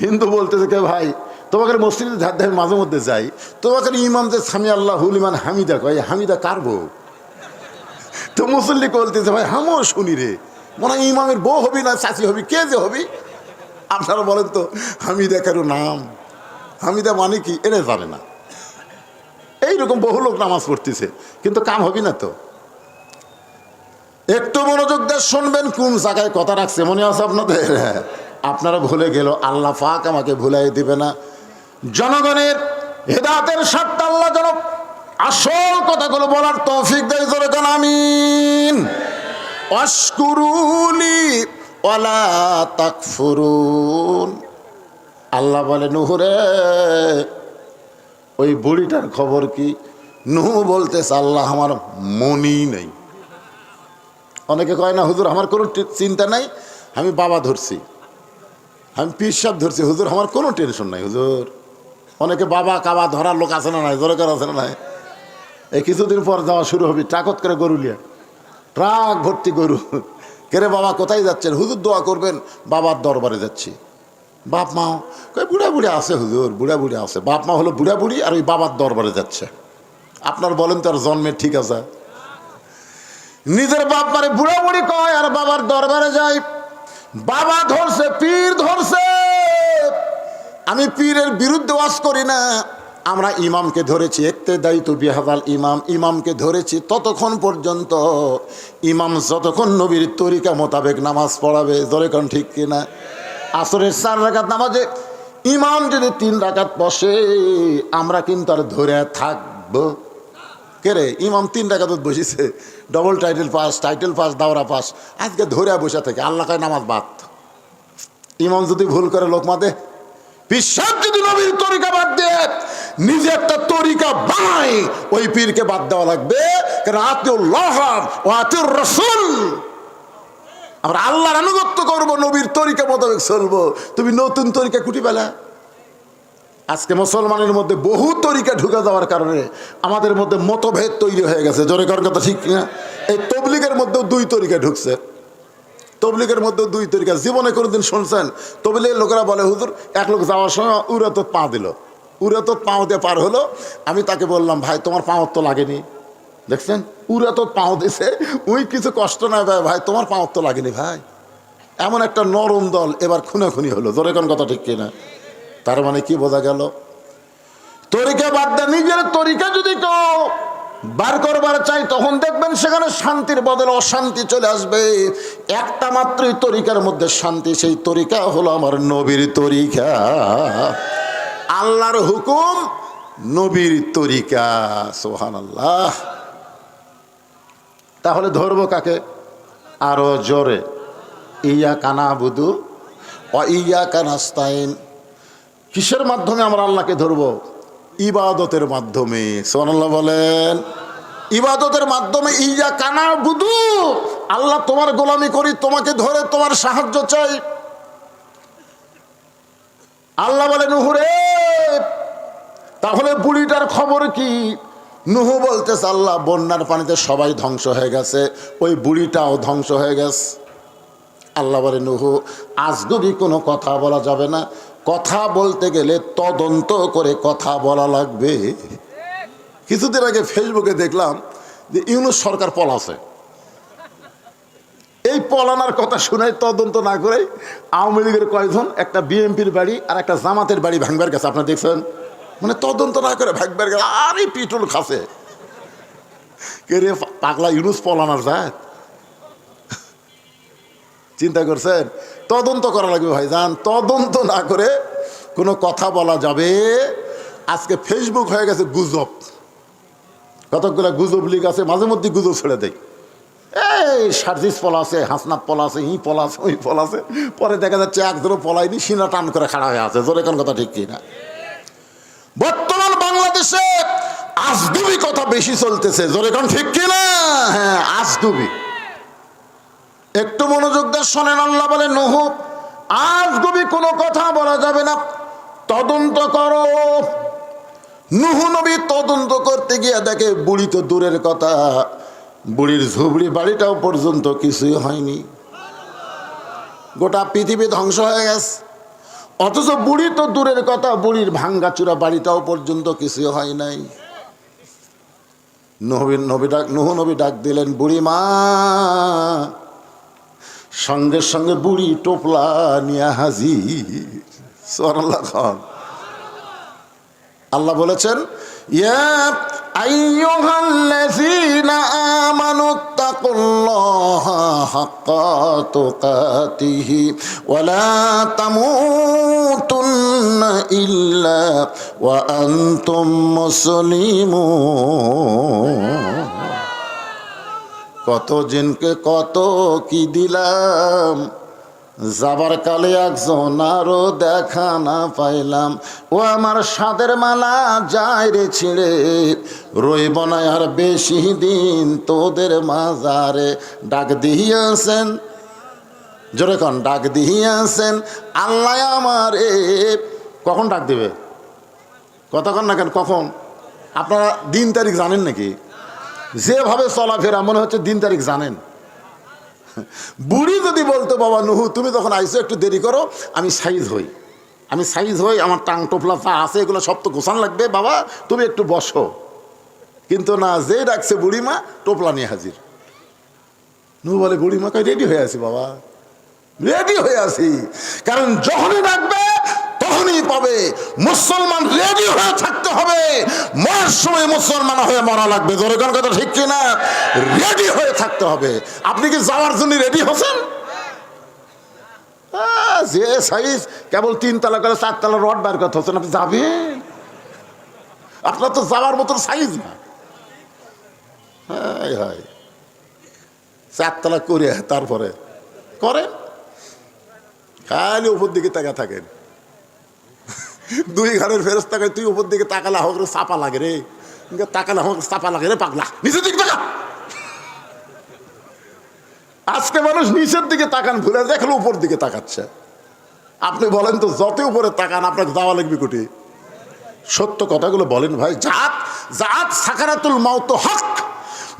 হিন্দু বলতেছে কে ভাই তোমাকে মসজিদে ধার ধারে মাঝে মধ্যে যাই, তোমাকে ইমাম যে সামি আল্লাহ হুলিমান হামিদা কয়, হামিদা কারবো? তো মুসল্লি বলতেছে ভাই হামও শুনি রে, মনে হয় ইমামের বউ হবি না চাচি হবি, কে যে হবি? আপনারা বলেন তো, হামিদা কারো নাম? হামিদা মানে কি এটা জানে না। এইরকম বহু লোক নামাজ পড়তেছে কিন্তু কাম হবি না। তো একটু মনোযোগ দিয়ে শুনবেন, কোন জায়গায় কথা রাখছে মনে আছে আপনাদের? আপনারা ভুলে গেল, আল্লাহ পাক আমাকে ভুলাই দিবে না। জনগণের হেদায়েতের স্বার্থে আল্লাহ যেন আসল কথাগুলো বলার তৌফিক দেয়। জোরে কোন আমিন। ওয়াশকুরুলি ওয়ালা তাকফুরুন। আল্লাহ বলে নুহুরে, ওই বুড়িটার খবর কি? নুহু বলতেছে আল্লাহ আমার মনই নেই। অনেকে কয় না হুজুর আমার কোনো চিন্তা নাই, আমি বাবা ধরছি, আমি পীর সাহেব ধরছি, হুজুর আমার কোনো টেনশন নাই হুজুর। অনেকে বাবা কাবা ধরার লোক আছে না নাই? জোরে কর আছে না নাই? এই কিছুদিন পর যাওয়া শুরু হবে ট্রাকত করে গরু লিয়া, ট্রাক ভর্তি গরু। কেরে বাবা কোথায় যাচ্ছেন? হুজুর দোয়া করবেন, বাবার দরবারে যাচ্ছি। বাপ মা কই বুড়া বুড়ি আছে হুজুর, বুড়া বুড়ি আছে। বাপ মা হলো বুড়া বুড়ি আর ওই বাবার দরবারে যাচ্ছে। আপনার বলেন তো আর জন্মের ঠিক আছে? নিজের বাপ মারে বুড়া বুড়ি কয় আর বাবার দরবারে যায়। বাবা ধরছে, পীর ধরছে। আমি পীরের বিরুদ্ধে ওয়াজ করি না, আমরা ইমামকে ধরেছি। ইক্তেদাই তু বিহাদাল ইমাম, ইমামকে ধরেছি ততক্ষণ পর্যন্ত ইমাম যতক্ষণ নবীর তরিকা মোতাবেক নামাজ পড়াবে। জোরে কোন ঠিক কিনা? আসরের 4 রাকাত নামাজে ইমাম যদি 3 রাকাত বসে, আমরা কিন্তু আর ধরে থাকবো? কে রে, ইমাম 3 রাকাত বসেছে, ডবল টাইটেল পাস, দাওরা পাস, আজকে ধরে বসে থেকে আল্লাহ কয় নামাজ বাদ। ইমাম যদি ভুল করে লোকমা দে, বিশ্বাস যদি নবীর তরিকা বাদ দিয়ে নিজে একটা তরিকা বানায়, ওই পীরকে বাদ দেওয়া লাগবে। কারণ আতিউল্লাহ ওয়া আতিউর রাসূল, আমরা আল্লাহর আনুগত্য করব, নবীর তরিকা মোতাবেক চলবো। তুমি নতুন তরিকা কুটি পেলা। আজকে মুসলমানের মধ্যে বহু তরিকা ঢুকে যাওয়ার কারণে আমাদের মধ্যে মতভেদ তৈরি হয়ে গেছে। জোরে করার কথা ঠিক না? এই তবলিগের মধ্যেও 2 তরিকা ঢুকছে। তবলিগের মধ্যেও 2 তরিকা। জীবনে কোনোদিন শুনছেন তবলিগের লোকেরা বলে হুজুর এক লোক যাওয়ার সময় উড়াতো পা দিল, উড়াতো পাও দিয়ে পার হলো। আমি তাকে বললাম ভাই তোমার পাও তো লাগেনি, দেখছেন উড়াতো পাও দিছে, ওই কিছু কষ্ট না ভাই, তোমার পাও তো লাগেনি ভাই। এমন একটা নরম দল এবার খুনাখুনি হলো। জোরে কোন কথা ঠিক কিনা? তার মানে কি বোঝা গেল? তরিকা বাদ দেয়, নিজের তরিকা যদি কেউ বার করবার চাই তখন দেখবেন সেখানে শান্তির বদলে অশান্তি চলে আসবে। একটা মাত্রই তরিকার মধ্যে শান্তি, সেই তরিকা হলো আমার নবীর তরিকা। আল্লাহর হুকুম, নবীর তরিকা। সুবহানাল্লাহ। তাহলে ধরবো কাকে? আরো জোরে, ইয়াকা নাবুদু ওয়া ইয়াকা নাস্তাইন। কিসের মাধ্যমে আমরা আল্লাহকে ধরবো? ইবাদতের মাধ্যমে। সুবহানাল্লাহ বলেন। ইবাদতের মাধ্যমে। ইয়াকা নাবুদু, আল্লাহ তোমার গোলামি করি, তোমাকে ধরে তোমার সাহায্য চাই। আল্লাহ বলে নূহ রে, তাহলে বুড়িটার খবর কি? নূহ বলতেছে আল্লাহ বন্যার পানিতে সবাই ধ্বংস হয়ে গেছে, ওই বুড়িটাও ধ্বংস হয়ে গেছে। আল্লাহ বলে নূহ আজগুবি কোনো কথা বলা যাবে না, কথা বলতে গেলে তদন্ত করে কথা বলা লাগবে। কিছুদিন আগে ফেসবুকে দেখলাম যে ইউনূস সরকার পলাছে। এই পলানার কথা শুনে তদন্ত না করে আওয়ামী লীগের কয়েকজন একটা বিএনপির বাড়ি আর একটা জামাতের বাড়ি ভাঙবার গেছে। আপনারা দেখছেন? মানে তদন্ত না করে ভাঙবার গেছে, আর এই পিটুল খাসে। কে রে পাগলা, ইউনূস পলানার যায়? চিন্তা করছেন? তদন্ত করা লাগবে ভাইজান। তদন্ত না করে কোনো কথা বলা যাবে? আজকে ফেসবুক হয়ে গেছে গুজব। কতগুলো গুজব লিগ আছে, মাঝে মধ্যে গুজব ছেড়ে দেয়। এই সার্জিস পলা আছে, হাসনাত পলা আছে, ই পলা আছে, ওই পলা আছে। পরে দেখা যাচ্ছে একজনও পলায়নি, সিনা টান করে খাড়া হয়ে আছে। জোরে কোন কথা ঠিক কিনা? বর্তমান বাংলাদেশে আজগুবি কথা বেশি চলতেছে। জোরে কোন ঠিক কিনা? হ্যাঁ, আজগুবি। একটু মনোযোগ দিয়ে শোনেন। আল্লাহ বলে নূহ আজগুবি কোনো কথা বলা যাবে না, তদন্ত করো। নূহ নবী তদন্ত করতে গিয়ে দেখে বুড়ি তো দূরের কথা, বুড়ির ঝুবড়ি বাড়িটাও পর্যন্ত কিছুই হয়নি, গোটা পৃথিবী ধ্বংস হয়ে গেছে। অথচ বুড়ি তো দূরের কথা, বুড়ির ভাঙ্গাচুরা বাড়িটাও পর্যন্ত কিছুই হয় নাই। নূহ নবী ডাক দিলেন বুড়ি মা। সঙ্গে সঙ্গে বুড়ি টোপলা নিয়ে হাজির। সুবহানাল্লাহ। আল্লাহ বলেছেন ইয়া আইয়ুহাল্লাযীনা আমানুত্তাকুল্লাহা হাক্কা তুকাতিহি ওয়া লা তামুতুন্না ইল্লা ওয়া আনতুম মুসলিমুন। কত জিনকে কত কি দিলাম, যাবার কালে একজন আরো দেখা না পাইলাম। ও আমার সাদের মালা যায় রে ছিঁড়ে, রইব না আর বেশি দিন তোদের মাজারে। ডাক দিয়েছেন, জোরে কন, ডাক দিয়েছেন আল্লাহ আমারে। কখন ডাক দিবে? কতক্ষণ না কেন, কখন? আপনারা দিন তারিখ জানেন নাকি? যেভাবে চলাফেরা মনে হচ্ছে দিন তারিখ জানেন। বুড়ি যদি বলতো বাবা নুহু তুমি তখন আইসো একটু দেরি করো, আমি সাইজ হই, আমার টাং টোপলা পা আছে এগুলো সব তো গোছান লাগবে, বাবা তুমি একটু বসো। কিন্তু না, যে ডাকছে বুড়িমা টোপলা নিয়ে হাজির। নুহু বলে বুড়িমা কই রেডি হয়ে আছি বাবা, রেডি হয়ে আছি। কারণ যখনই ডাকবে তখনই পাবে। মুসলমান রেডি হয়ে থাকতে হবে, মরার সময় মুসলমান হয়ে মরা লাগবে। জোরে কোন কথা ঠিক কিনা? রেডি হয়ে থাকতে হবে। আপনি কি যাওয়ার জন্য রেডি হচ্ছেন? যে সাইজ কেবল 3 তলা করে 4 তলা রড বার করতে হচ্ছেন, আপনি যাবেন? আপনার তো যাওয়ার মতন সাইজ না। হ্যাঁ 4 তলা করে তারপরে করেন, খালি উপর দিকে তাকা থাকেন। 2 ঘরের ফেরেশতা কয় তুই উপর দিকে তাকালে হোক চাপা লাগে রে, তাকালে হোক চাপা লাগে রে পাগলা, নিচের দিকে তাকা। আজকে মানুষ নিচের দিকে তাকান ভুলে দেখলো উপর দিকে তাকাচ্ছে। আপনি বলেন তো যত উপরে তাকান আপনাকে যাওয়া লাগবে কোটি? সত্য কথাগুলো বলেন ভাই। জাত সাকারাতুল মাউত হক,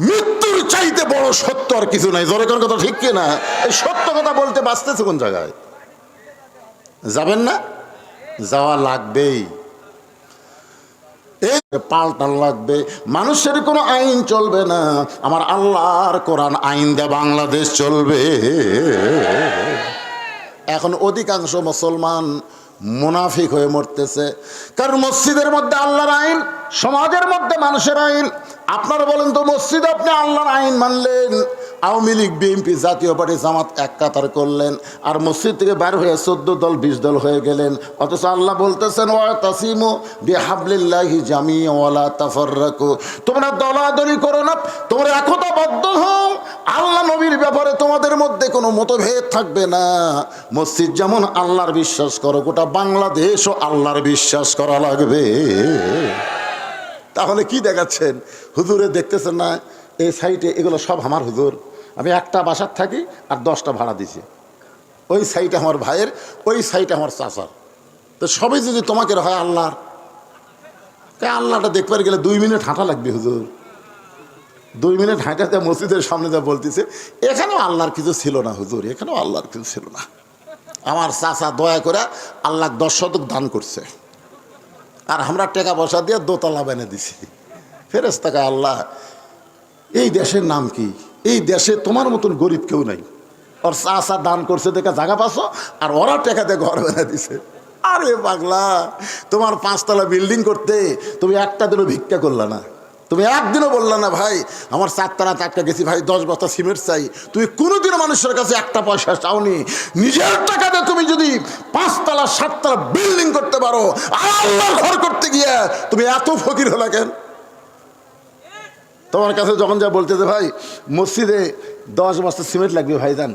মৃত্যুর চাইতে বড় সত্য আর কিছু নাই। জোরে কোন কথা ঠিক কিনা? এই সত্য কথা বলতে বাঁচতেছে কোন জায়গায়? যাবেন না? যাওয়া লাগবেই, পাল্টান লাগবে। মানুষের কোনো আইন চলবে না, আমার আল্লাহর কোরআন আইন দিয়ে বাংলাদেশ চলবে। এখন অধিকাংশ মুসলমান মুনাফিক হয়ে মরতেছে, কারণ মসজিদের মধ্যে আল্লাহর আইন, সমাজের মধ্যে মানুষের আইন। আপনারা বলেন তো, মসজিদে আপনি আল্লাহর আইন মানলেন, আওয়ামী লীগ বিএনপি জাতীয় পার্টি জামাত এক কাতার করলেন, আর মসজিদ থেকে বার হয়ে 14 দল 20 দল হয়ে গেলেন। অথচ আল্লাহ বলতেছেন ওয়াতাসিমু বিহাবলিল্লাহি জামিআন ওয়া লা তাফাররাকু, তোমরা দলাদলি করো না, তোমরা একতাবদ্ধ হও। আল্লাহ নবীর ব্যাপারে তোমাদের মধ্যে কোনো মতভেদ থাকবে না। মসজিদ যেমন আল্লাহর বিশ্বাস করো, গোটা বাংলাদেশও আল্লাহর বিশ্বাস করা লাগবে। তাহলে কি দেখাচ্ছেন? হুজুরে দেখতেছেন না এই সাইটে এগুলো সব আমার হুজুর, আমি একটা বাসার থাকি আর 10টা ভাড়া দিছি। ওই সাইটে আমার ভাইয়ের, ওই সাইটে আমার চাচার। তো সবই যদি তোমাকে হয় আল্লাহর, তাই আল্লাহটা দেখবার গেলে 2 মিনিট হাঁটা লাগবে হুজুর। 2 মিনিট হাঁটাতে মসজিদের সামনে যা বলতেছে এখানেও আল্লাহর কিছু ছিল না হুজুর, এখানেও আল্লাহর কিছু ছিল না। আমার চাচা দয়া করে আল্লাহ 10 শতক দান করছে, আর আমরা টাকা পয়সা দিয়ে দোতলা বেনে দিছি। ফেরেশতাকে আল্লাহ এই দেশের নাম কি? এই দেশে তোমার মতন গরিব কেউ নাই। ওর চাচা দান করছে দেখে জায়গা পাচ্ছ, আর ওরা টাকা দিয়ে ঘর বেনে দিছে। আরে পাগলা, তোমার 5 তলা বিল্ডিং করতে তুমি একটা দিনও ভিক্ষা করলা না, তুমি একদিনও বললা না ভাই আমার 4 তলা টাটকা গেছি ভাই 10 বস্তা সিমেন্ট চাই। তুমি কোনোদিনও মানুষের কাছে একটা পয়সা চাওনি। নিজের টাকা দিয়ে তুমি যদি 5 তলা 7 তলা বিল্ডিং করতে পারো, আল্লাহর ঘর করতে গিয়ে তুমি এত ফকির হলা কেন? তোমার কাছে যখন যা বলতেছে ভাই মসজিদে 10 বস্তা সিমেন্ট লাগবে ভাইজান,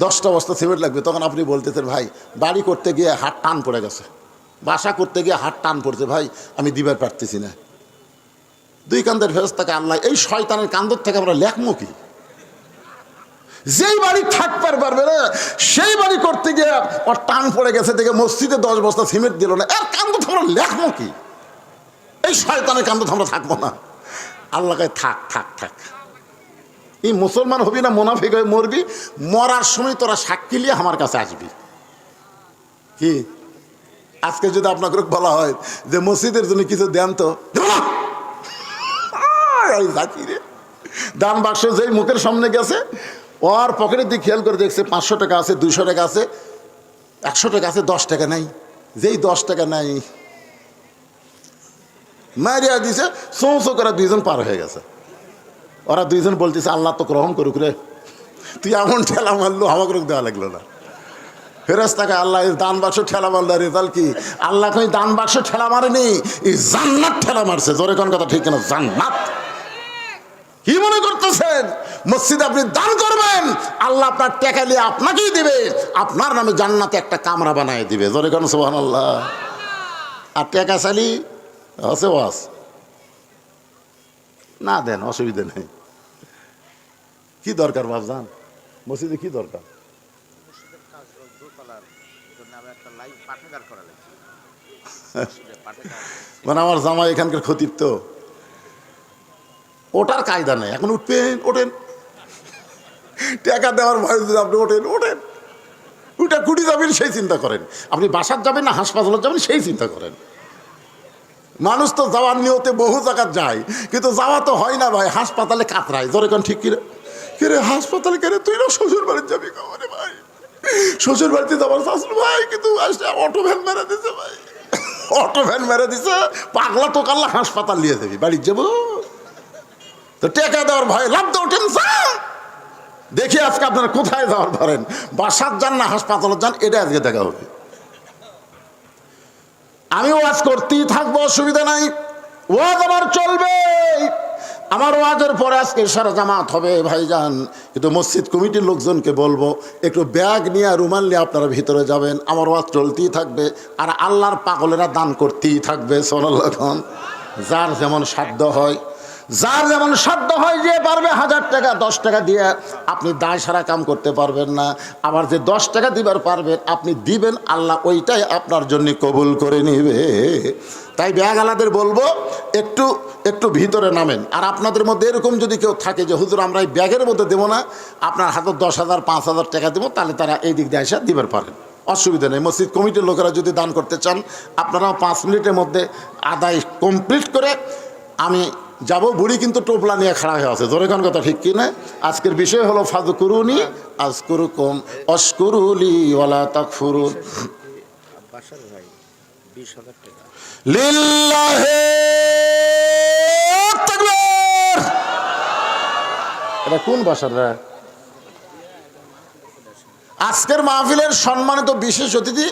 10টা বস্তা সিমেন্ট লাগবে, তখন আপনি বলতেছেন ভাই বাড়ি করতে গিয়ে হাত টান পড়ে গেছে, বাসা করতে গিয়ে হাত টান পড়ছে ভাই আমি দিবার পারতেছি না। 2 কান্দের ফেরেশতাকে আল্লাহ এই শয়তানের কান্দর থেকে আমরা লেখমো কি? যেই বাড়ি থাকতে পারবে না সেই বাড়ি করতে গিয়ে ওর টান পড়ে গেছে দেখে মসজিদে 10 বস্তা সিমেন্ট দিল না, এর কান্দ আমরা লেখমো কি? এই শয়তানের কান্দ আমরা থাকবো না। আল্লাহকে থাক থাক থাক, এই মুসলমান হবি না মুনাফিক হয়ে মরবি, মরার সময় তোরা সাক্ষী নিয়ে আমার কাছে আসবি। কি আজকে যদি আপনাকে বলা হয় যে মসজিদের জন্য কিছু দেন তো, দান বাক্স যেই মুখের সামনে গেছে ওর পকেটের দিকে খেয়াল করে দেখছে 500 টাকা আছে, 200 টাকা আছে, 100 টাকা আছে, 10 টাকা নাই। যেই 10 টাকা নাই মারিয়া দিছে, চৌচো করে 2 জন পার হয়ে গেছে। ওরা 2 জন বলতেছে আল্লাহ তো গ্রহণ করুক রে, তুই এমন ঠেলা মারলো আমাকে দেওয়া লাগলো না। ফেরেশতাকে আল্লাহ দান বাক্স ঠেলা মারল, রেজাল্ট কি? আল্লাহ কই দান বাক্স ঠেলা মারেনি, এই জান্নাত ঠেলা মারছে। জোরে কোন কথা ঠিক না? জান্নাত। কি মনে করতেছেন মসজিদে আপনি দান করবেন, আল্লাহ আপনার টাকা নিয়ে আপনাকেই দিবে, আপনার নামে জান্নাতে একটা কামরা বানায় দিবে। জোরে কোন সুবহানাল্লাহ। আর টাকা চালি আছে ওয়াস না দেন, অসুবিধা নেই। কি দরকার বাপজান মসজিদে? কি দরকার? মানে আমার জামাই এখানকার খতিব, তো ওটার কায়দা নেই। এখন উঠবেন, ওঠেন, টাকা দেওয়ার ভয় যদি আপনি ওঠেন, ওটা কুটি যাবেন সেই চিন্তা করেন, আপনি বাসার যাবেন না হাসপাতালে যাবেন সেই চিন্তা করেন। মানুষ তো যাওয়ার নিয়তে বহু জায়গা যায়, কিন্তু যাওয়া তো হয় না ভাই, হাসপাতালে কাতরায়। ধরে কোন ঠিক কিরে, কিরে হাসপাতালে কেন, তুই না শ্বশুর বাড়িতে যাবি? কামারে ভাই, শ্বশুর বাড়িতে যাবার শাশুর ভাই, কিন্তু অটো ভ্যান মেরে দিছে ভাই, অটো ভ্যান মেরে দিছে, পাগলা তো কাল্লা হাসপাতাল নিয়ে যাবি, বাড়ি যাবো তো টেকা দেওয়ার ভয় লাভ তো ওঠেন। দেখি আজকে আপনারা কোথায় যাওয়ার ধরেন, বাসার যান না হাসপাতালে যান, এটা আজকে দেখা হবে। আমি ওয়াজ করতেই থাকবো, অসুবিধা নাই, ওয়াজ আমার চলবে। আমার ওয়াজের পরে আজকে সারা জামাত হবে ভাইজান, কিন্তু মসজিদ কমিটির লোকজনকে বলবো একটু ব্যাগ নিয়ে রুমাল নিয়ে আপনারা ভিতরে যাবেন, আমার ওয়াজ চলতেই থাকবে। আর আল্লাহর পাগলেরা দান করতেই থাকবে। সুবহানাল্লাহ। যার যেমন সাধ্য হয়, যার যেমন সাধ্য হয়, যে পারবে 1000 টাকা 10 টাকা দিয়ে আপনি দায় সারা কাম করতে পারবেন না, আবার যে 10 টাকা দিবার পারবেন আপনি দিবেন, আল্লাহ ওইটাই আপনার জন্য কবুল করে নিবে। তাই ব্যাগওয়ালাদের বলবো একটু একটু ভিতরে নামেন। আর আপনাদের মধ্যে এরকম যদি কেউ থাকে যে হুজুর আমরা এই ব্যাগের মধ্যে দেবো না, আপনার হাতে 10,000 5,000 টাকা দেবো, তাহলে তারা এই দিক দিয়ে এসে দিবার পারেন, অসুবিধা নেই। মসজিদ কমিটির লোকেরা যদি দান করতে চান, আপনারাও 5 মিনিটের মধ্যে আদায় কমপ্লিট করে আমি যাব। বুড়ি কিন্তু টোপলা নিয়ে খাড়া হয়ে আছে, জোরে কোন কথা ঠিক কি না? আজকের বিষয় হলো ফাযকুরুনি আযকুরুকুম ওয়াশকুরুলি ওয়ালা তাকফুরুন। লিল্লাহি তাকবীর। এটা কোন বাসার রে? আজকের মাহফিলের সম্মানিত বিশেষ অতিথি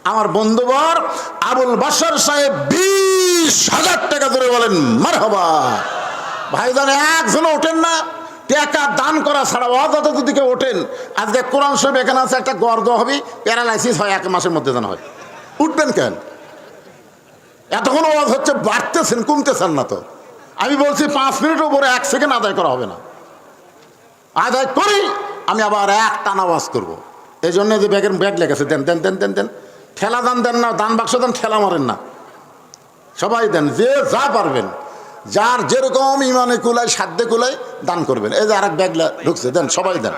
আমার বন্ধুবর আবুল বাশার সাহেব, 20,000 টাকা ধরে বলেন মারহাবা। ভাইজান একজন ওঠেন না, টাকা দান করা ছাড়া অযথা যদি কেউ ওঠেন, আজকে কোরআন শরীফ এখানে আছে, একটা গর্দ হবে, প্যারালাইসিস হয় 1 মাসের মধ্যে যেন হয়। উঠবেন কেন? এতক্ষণ আওয়াজ হচ্ছে, বাড়তেছেন, কমতেছেন না তো। আমি বলছি 5 মিনিটের উপরে 1 সেকেন্ড আদায় করা হবে না। আদায় করি আমি আবার এক টানা আওয়াজ করবো। এই জন্য যে ব্যাগ লেগেছে, দেন দেন দেন দেন দেন, ঠেলা দান দেন না, দান বাক্স দেন, ঠেলা মারেন না, সবাই দেন, যে যা পারবেন, যার যেরকম ইমানে কুলায় সাধ্যে কুলায় দান করবেন। এই যে আরেক ব্যাগ ঢুকছে, দেন, সবাই দেন।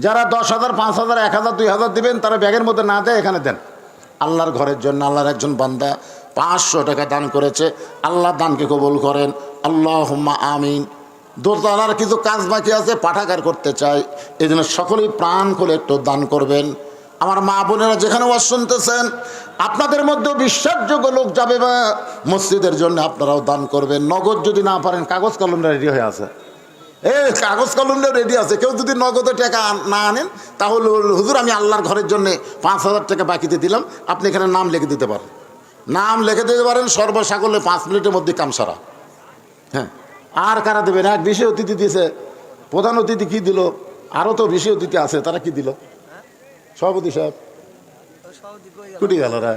যারা 10,000 5,000 1,000 2,000 দিবেন, তারা ব্যাগের মধ্যে না দেয়, এখানে দেন। আল্লাহর ঘরের জন্য আল্লাহর একজন বান্দা 500 টাকা দান করেছে, আল্লাহ দানকে কবুল করেন, আল্লাহুম্মা আমিন। দোতলার কিছু কাজ বাকি আছে, পাঠাগার করতে চাই, এই জন্য সকলেই প্রাণ খুলে একটু দান করবেন। আমার মা বোনেরা যেখানে ওয়াজ শুনতেছেন, আপনাদের মধ্যেও বিশ্বাসযোগ্য লোক যাবে বা মসজিদের জন্য আপনারাও দান করবেন। নগদ যদি না পারেন, কাগজ কলমটা রেডি হয়ে আছে, এই কাগজ কলমটাও রেডি আছে। কেউ যদি নগদে টাকা না আনেন, তাহলে হুজুর আমি আল্লাহর ঘরের জন্য 5,000 টাকা বাকিতে দিলাম, আপনি এখানে নাম লিখে দিতে পারেন, নাম লিখে দিতে পারেন। সর্বসাকল্যে 5 মিনিটের মধ্যে কাম সারা। হ্যাঁ, আর কারা দেবেন? এক বিশেষ অতিথি দিয়েছে, প্রধান অতিথি কি দিল, আরও তো বিশেষ অতিথি আছে, তারা কি দিল? সভাপতি সাহেব কুটি গেল রা?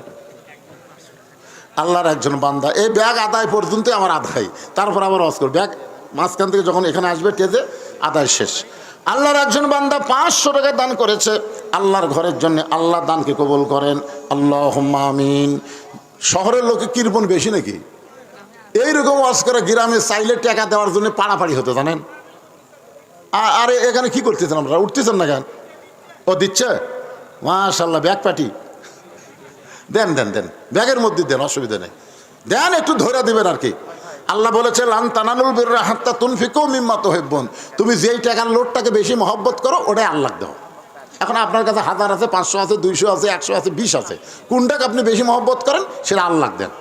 আল্লাহর একজন বান্দা, এই ব্যাগ আদায় পর্যন্ত আমার আদায়, তারপর আবার ওয়াজ করবে। ব্যাগ মাঝখান থেকে যখন এখানে আসবে টেজে, আদায় শেষ। আল্লাহর একজন বান্দা 500 টাকা দান করেছে আল্লাহর ঘরের জন্য, আল্লাহ দানকে কবুল করেন, আল্লাহুম্মা আমিন। শহরের লোকে কৃপণ বেশি নাকি? এইরকম ওয়াজ করে গ্রামে চাইলে টাকা দেওয়ার জন্য পাড়াপাড়ি হতো, জানেন? আরে এখানে কি করতেছেন আপনারা? উঠতেছেন না কেন? ও দিচ্ছে, মাশাআল্লাহ, ব্যাগ পাটি দেন দেন দেন, ব্যাগের মধ্যে দেন, অসুবিধা নেই, দেন, একটু ধরে দিবেন আর কি। আল্লাহ বলেছে লান তানালুল বিররা হাত্তা তুনফিকু মিম্মা তুহিব্বুন, তুমি যেই টাকার লোডটাকে বেশি মহব্বত করো ওটাই আল্লাহকে দাও। এখন আপনার কাছে 1000 আছে, 500 আছে, 200 আছে, 100 আছে, 20 আছে, কোনটাকে আপনি বেশি মহব্বত করেন সেটা আল্লাহকে দেন।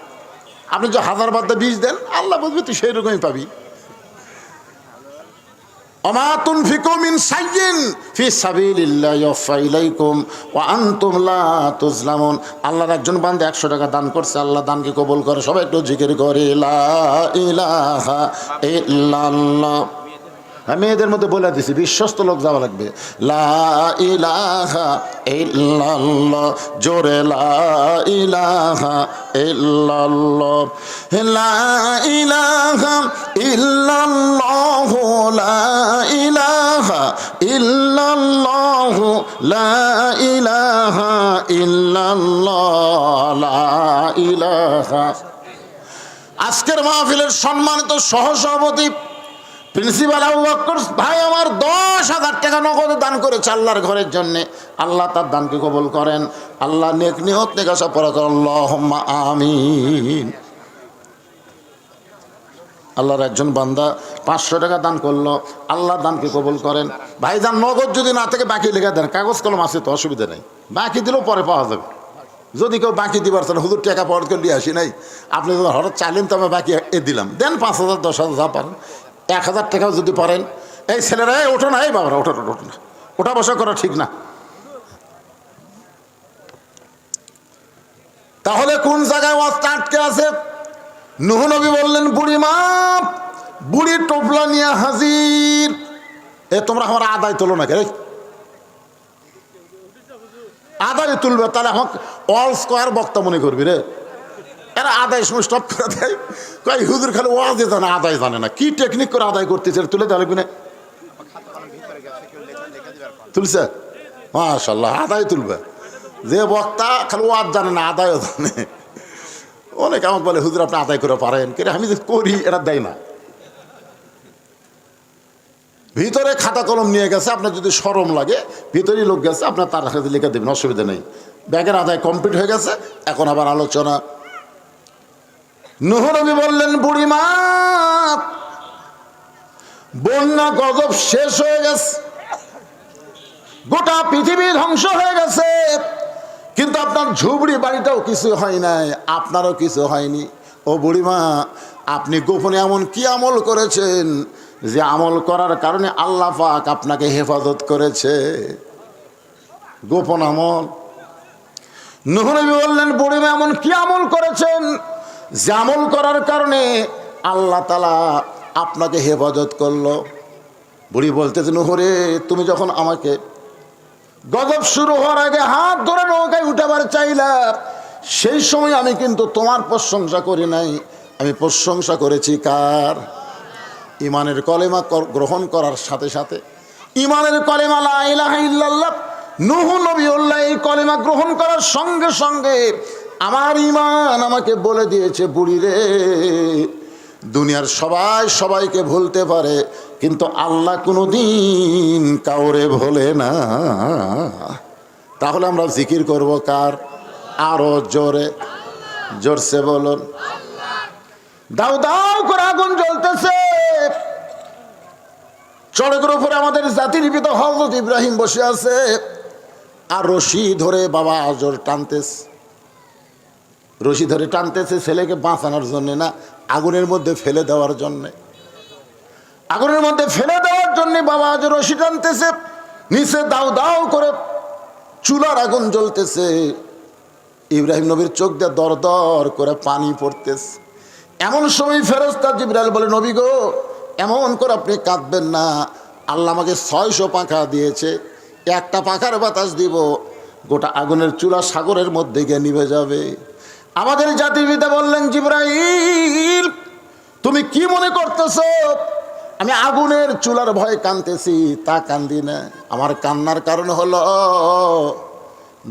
আপনি যে 1000 বাদ 20 দেন, আল্লাহ বলবে তুই সেই রকমই পাবি। ওমা তুনফিকু মিন শাইইন ফি সাবিলিল্লাহি ইউফা ইলাইকুম ওয়া আনতুম লা তুজলামুন। আল্লাহর একজন বান্দা 100 টাকা দান করছে, আল্লাহ দানকে কবুল করে। সবাই একটু জিকির করে লা ইলাহা ইল্লাল্লাহ। মেয়েদের মধ্যে বলে দিছি, বিশ্বস্ত লোক যাওয়া লাগবে। লা ইলাহা ইল্লাল্লাহ, জোরে লা ইলাহা ইল্লাল্লাহ, লা ইলাহা ইল্লাল্লাহ, লা ইলাহা ইল্লাল্লাহ, লা ইলাহা ইল্লাল্লাহ, লা ইলাহা। আজকের মাহফিলের সম্মানিত সহসভাপতি প্রিন্সিপাল আবু বকর ভাই আমার 10,000 টাকা নগদে দান করেছে আল্লাহর ঘরের জন্যে। আল্লাহ তার দানকে কবুল করেন। আল্লাহ নেক নিয়ত নেকাশা পড়া করেন, আল্লাহুম্মা আমিন। আল্লাহর একজন বান্দা 500 টাকা দান করলো, আল্লাহ দানকে কবুল করেন। ভাইজান নগদ যদি না থেকে বাকি লিখে দেন, কাগজ কলম আছে তো অসুবিধা নেই, বাকি দিলেও পরে পাওয়া যাবে। যদি কেউ বাকি দিবার চান, হুজুর টাকা পাওয়ার কেউ নিয়ে আসি নাই, আপনি যদি হঠাৎ চাইলেন তো আমি বাকি দিলাম, দেন 5,000 10,000 যা পারেন, 1,000 টাকাও যদি পারেন। এই ছেলেরা ওঠো না, এই বাবারা ওঠো ওঠো না, ওঠা বসা করা ঠিক না। তাহলে কোন জায়গায় ওয়াজটা আটকে আছে? নূহ নবী বললেন বুড়ি মা, বুড়ি টোপলা নিয়ে হাজির। এ তোমরা আমার আদায় তোলো না, কে আদায় তুলবে? তাহলে এখন অল স্কোয়ার বক্তা মনে করবি রে। এরা আদায় সময় স্টপ করে দেয়, কয় হুজুর খালি ওয়াজে জানে, আদায় জানে না। কি টেকনিক করে আদায় করতেছে, তুলে দেওয়া লাগবে না? তুলছে, মাশাআল্লাহ, আদায় তুলবে। যে বক্তা খালি ওয়াজ জানে না, আদায়ও জানে। অনেকে আমাকে বলে হুজুর আপনি আদায় করে পারেন, কিন্তু আমি যে করি এটা দেয় না। ভিতরে খাতা কলম নিয়ে গেছে, আপনার যদি শরম লাগে, ভিতরেই লোক গেছে, আপনার তার হাতে লিখে দেবেন, অসুবিধা নেই। ব্যাগের আদায় কমপ্লিট হয়ে গেছে, এখন আবার আলোচনা। নূহ নবী বললেন বুড়ি মা, বন্যা গজব শেষ হয়ে গেছে, গোটা পৃথিবী ধ্বংস হয়ে গেছে, কিন্তু আপনার ঝুবড়ি বাড়িটাও কিছু হয় নাই, আপনারও কিছু হয়নি। ও বুড়িমা, আপনি গোপনে এমন কি আমল করেছেন যে আমল করার কারণে আল্লাহ পাক আপনাকে হেফাজত করেছে? গোপন আমল। নূহ নবী বললেন বুড়িমা, এমন কি আমল করেছেন যে আমল করার কারণে আল্লাহ তাআলা আপনাকে হেফাজত করলো? বুড়ি বলতেছে, নূহ রে, তুমি যখন আমাকে গজব শুরু হওয়ার আগে হাত ধরে নৌকায় উঠাবার চাইলাম, সেই সময় আমি কিন্তু তোমার প্রশংসা করি নাই, আমি প্রশংসা করেছি কার? ইমানের কলেমা গ্রহণ করার সাথে সাথে, ইমানের কলেমা লা ইলাহা ইল্লাল্লাহ, নূহ নবীউল্লাহ এই কলেমা গ্রহণ করার সঙ্গে সঙ্গে আমার ইমান আমাকে বলে দিয়েছে, বুড়ি রে, দুনিয়ার সবাই সবাইকে ভুলতে পারে, কিন্তু আল্লাহ কোনোদিন কাউরে ভোলে না। তাহলে আমরা জিকির করব কার? আরো জোরে, জোরসে বলুন। দাও দাও করে আগুন জ্বলতেছে, চড়কের উপরে আমাদের জাতির পিতা হযরত ইব্রাহিম বসে আছে, আর রশি ধরে বাবা আজর টানতেছে, রশি ধরে টানতেছে ছেলেকে বাঁচানোর জন্য না, আগুনের মধ্যে ফেলে দেওয়ার জন্যে। আগুনের মধ্যে ফেলে দেওয়ার জন্য বাবা আজ রশি টানতেছে, নিচে দাও দাও করে চুলার আগুন জ্বলতেছে। ইব্রাহিম নবীর চোখ দিয়ে দর দর করে পানি পড়তেছে। এমন সময় ফেরেশতা জিবরাইল বলে, নবী গো, এমন করে আপনি কাঁদবেন না, আল্লাহ আমাকে 600 পাখা দিয়েছে, একটা পাখার বাতাস দিব, গোটা আগুনের চুলা সাগরের মধ্যে গিয়ে নিভে যাবে। আমাদের জাতির পিতা বললেন, জিবরাইল তুমি কি মনে করতেছো আমি আগুনের চুলার ভয়ে কাঁদতেছি? তা কান্দি না, আমার কান্নার কারণ হলো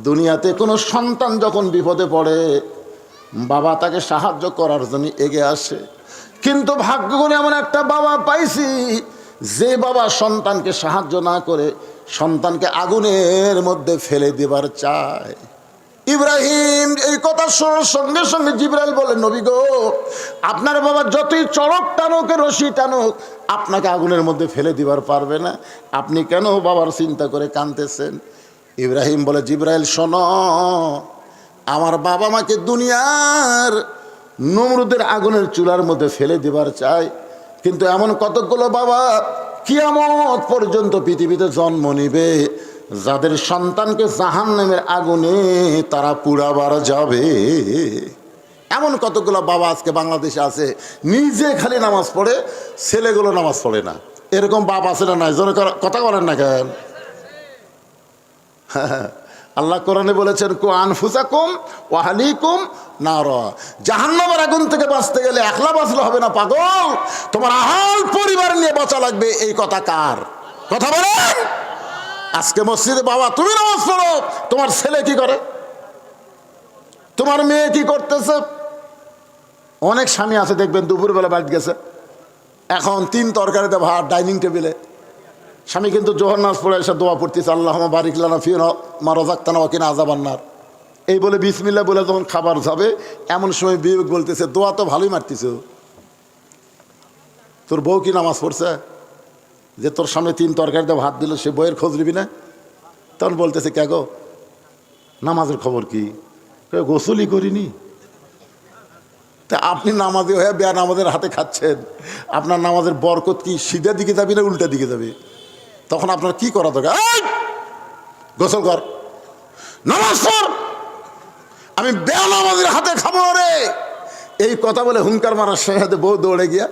দুনিয়াতে কোনো সন্তান যখন বিপদে পড়ে, বাবা তাকে সাহায্য করার জন্য এগিয়ে আসে, কিন্তু ভাগ্যগুণে এমন একটা বাবা পাইছি যে বাবা সন্তানকে সাহায্য না করে সন্তানকে আগুনের মধ্যে ফেলে দেবার চায়। ইব্রাহিম এই কথা শোনার সঙ্গে সঙ্গে জিবরাইল বলেন, নবী গো, আপনার বাবা যতই চড়ক টানুক, রশি টানুক, আপনাকে আগুনের মধ্যে ফেলে দিবার পারবে না, আপনি কেন বাবার চিন্তা করে কাঁদতেছেন? ইব্রাহিম বলে, জিবরাইল শোনো, আমার বাবা মাকে দুনিয়ার নমরুদের আগুনের চুলার মধ্যে ফেলে দিবার চায়, কিন্তু এমন কতগুলো বাবা কিয়ামত পর্যন্ত পৃথিবীতে জন্ম নিবে যাদের সন্তানকে জাহান্নামের আগুনে তারা পুড়াবার যাবে। এমন কতগুলো বাবা আজকে বাংলাদেশে আছে, নিজে খালি নামাজ পড়ে, ছেলেগুলো নামাজ পড়ে না। এরকম বাপ আছে না নাই? জোরে কথা বলেন না কেন? আল্লাহ কোরআনে বলেছেন, কু আনফুসাকুম ওয়া আহলিকুম নার, জাহান্নামের আগুন থেকে বাঁচতে গেলে একলা বাঁচলে হবে না পাগল, তোমার আহাল পরিবার নিয়ে বাঁচা লাগবে। এই কথা কার কথা বলেন? আজকে মসজিদে বাবা তুমি নামাজ পড়ো, তোমার ছেলে কি করে, তোমার মেয়ে কি করতেছে, অনেক স্বামী আছে দেখবেন দুপুরবেলা বাড়িতে গেছে, এখন 3 তরকারিতে ভাত ডাইনিং টেবিলে, স্বামী কিন্তু জোহর নামাজ পড়ে এসে দোয়া পড়তেছে, আল্লাহুম্মা বারিক লানা ফি মা রাযাকতানা ওয়া কিনা আযাবান্নার। এই বলে বিসমিল্লাহ বলে যখন খাবার যাবে, এমন সময় বিবেক বলতেছে দোয়া তো ভালোই মারতিস, তোর বউ কি নামাজ পড়ছে যে তোর সামনে 3 তরকারিতে ভাত দিল, সে বইয়ের খোঁজ নিবি না? তখন বলতেছে কে গো, নামাজের খবর কি? গোসলই করিনি। তা আপনি নামাজে হয়ে বেয়া নামাজের হাতে খাচ্ছেন, আপনার নামাজের বরকত কি সিধা দিকে যাবে না উল্টা দিকে যাবে? তখন আপনার কি করা দরকার? গোসল কর, নামাজ পড়, আমি বেয়া নামাজের হাতে খাবো রে। এই কথা বলে হুঙ্কার মারার সাথে বউ দৌড়ে গিয়া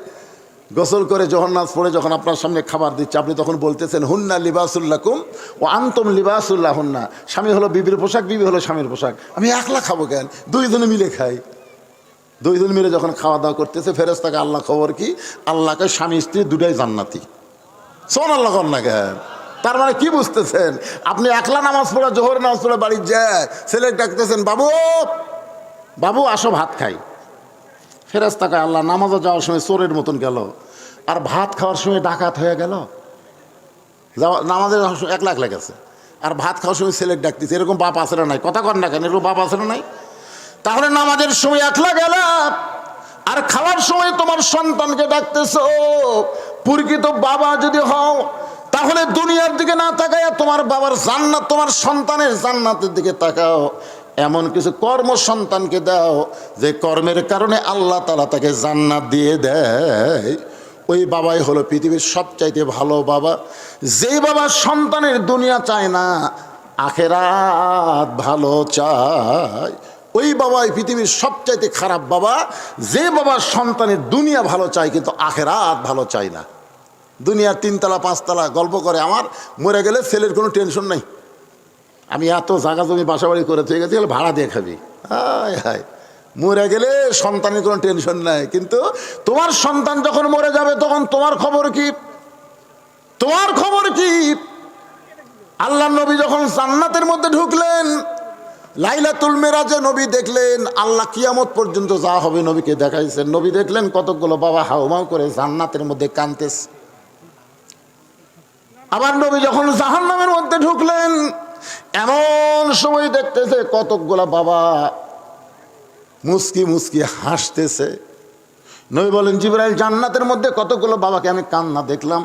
গোসল করে জোহর নামাজ পড়ে যখন আপনার সামনে খাবার দিচ্ছে, আপনি তখন বলতেছেন হুন্না লিবাসুল্লাকুম ও আনতুম লিবাসুল্লাহ হুন্না। স্বামী হলো বিবির পোশাক, বিবি হলো স্বামীর পোশাক। আমি একলা খাবো কেন, 2 জনে মিলে খাই। 2 জন মিলে যখন খাওয়া দাওয়া করতেছে, ফেরেশতাকে আল্লাহ খবর কি, আল্লাহকে স্বামী স্ত্রী দুটাই জান্নাতি। সুবহানাল্লাহ কর না কেন? তার মানে কি বুঝতেছেন? আপনি একলা নামাজ পড়ে জোহর নামাজ পড়ে বাড়ি যায়, ছেলে ডাকতেছেন বাবু বাবু আসো ভাত খাই। ফেরেশতাকে আল্লাহ নামাজে যাওয়ার সময় চোরের মতন গেল, আর ভাত খাওয়ার সময় ডাকাত হয়ে গেল। নামাজের একলা একলা গেছে, আর ভাত খাওয়ার সময় ছেলে ডাকতেছে। এরকম বাপ আছে না নাই? কথা কর না কেন, এরকম বাপ আছে না নাই? তাহলে নামাজের সময় একলা গেল, আর খাওয়ার সময় তোমার সন্তানকে ডাকতেছো। প্রকৃত বাবা যদি হও, তাহলে দুনিয়ার দিকে না তাকায় তোমার বাবার জান্নাত, তোমার সন্তানের জান্নাতের দিকে তাকাও। এমন কিছু কর্ম সন্তানকে দাও যে কর্মের কারণে আল্লাহ তাআলা তাকে জান্নাত দিয়ে দেয়। ওই বাবাই হলো পৃথিবীর সবচাইতে ভালো বাবা। যেই বাবা সন্তানের দুনিয়া চায় না, আখেরাত ভালো চায়, ওই বাবাই পৃথিবীর সবচাইতে খারাপ বাবা। যে বাবা সন্তানের দুনিয়া ভালো চায় কিন্তু আখেরাত ভালো চায় না। দুনিয়ার 3 তলা 5 তলা গল্প করে, আমার মরে গেলে ছেলের কোনো টেনশন নাই, আমি এত জায়গা জমি বাসা বাড়ি করে থেকে গেছি, ভাড়া দিয়ে খাবি। হায় হায়, মরে গেলে সন্তানের কোনো টেনশন নাই, কিন্তু তোমার সন্তান যখন মরে যাবে তখন তোমার খবর কি? তোমার খবর কি? আল্লাহ নবী যখন জান্নাতের মধ্যে ঢুকলেন, লাইলাতুল মেরাজে নবী দেখলেন আল্লাহ কিয়ামত পর্যন্ত যা হবে নবীকে দেখাইছেন। নবী দেখলেন কতগুলো বাবা হাউমাউ করে জান্নাতের মধ্যে কাঁদতেছে। আবার নবী যখন জাহান্নামের মধ্যে ঢুকলেন, এমন সময় দেখতেছে কতগুলো বাবা মুস্কি মুস্কি হাসতেছে। নবী বলেন জিবরাইল, জান্নাতের মধ্যে কতগুলো বাবাকে আমি কান্না দেখলাম,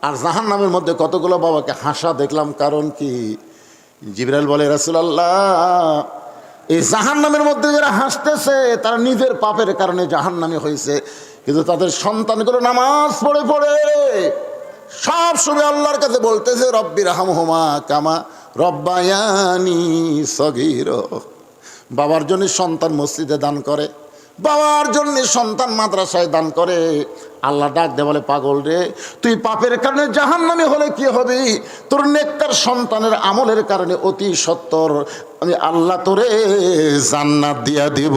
আর জাহান্নামের মধ্যে কতগুলো বাবাকে হাসা দেখলাম, কারণ কি? জিবরাইল বলে রাসূলুল্লাহ, এই জাহান্নামের মধ্যে যারা হাসতেছে তারা নিজের পাপের কারণে জাহান্নামী হয়েছে, কিন্তু তাদের সন্তানগুলো নামাজ পড়ে পড়ে সব সময় আল্লাহর কাছে বলতেছে রব্বির হামহুমা কামা রব্বায়ানি সগীরা। বাবার জন্য সন্তান মসজিদে দান করে, বাবার জন্য সন্তান মাদ্রাসায় দান করে। আল্লাহ ডাক দে বলে, পাগল রে, তুই পাপের কারণে জাহান্নামী হলে কি হবে? তোর নেককার সন্তানের আমলের কারণে অতি সত্বর আমি আল্লাহ তোরে জান্নাত দিয়া দিব।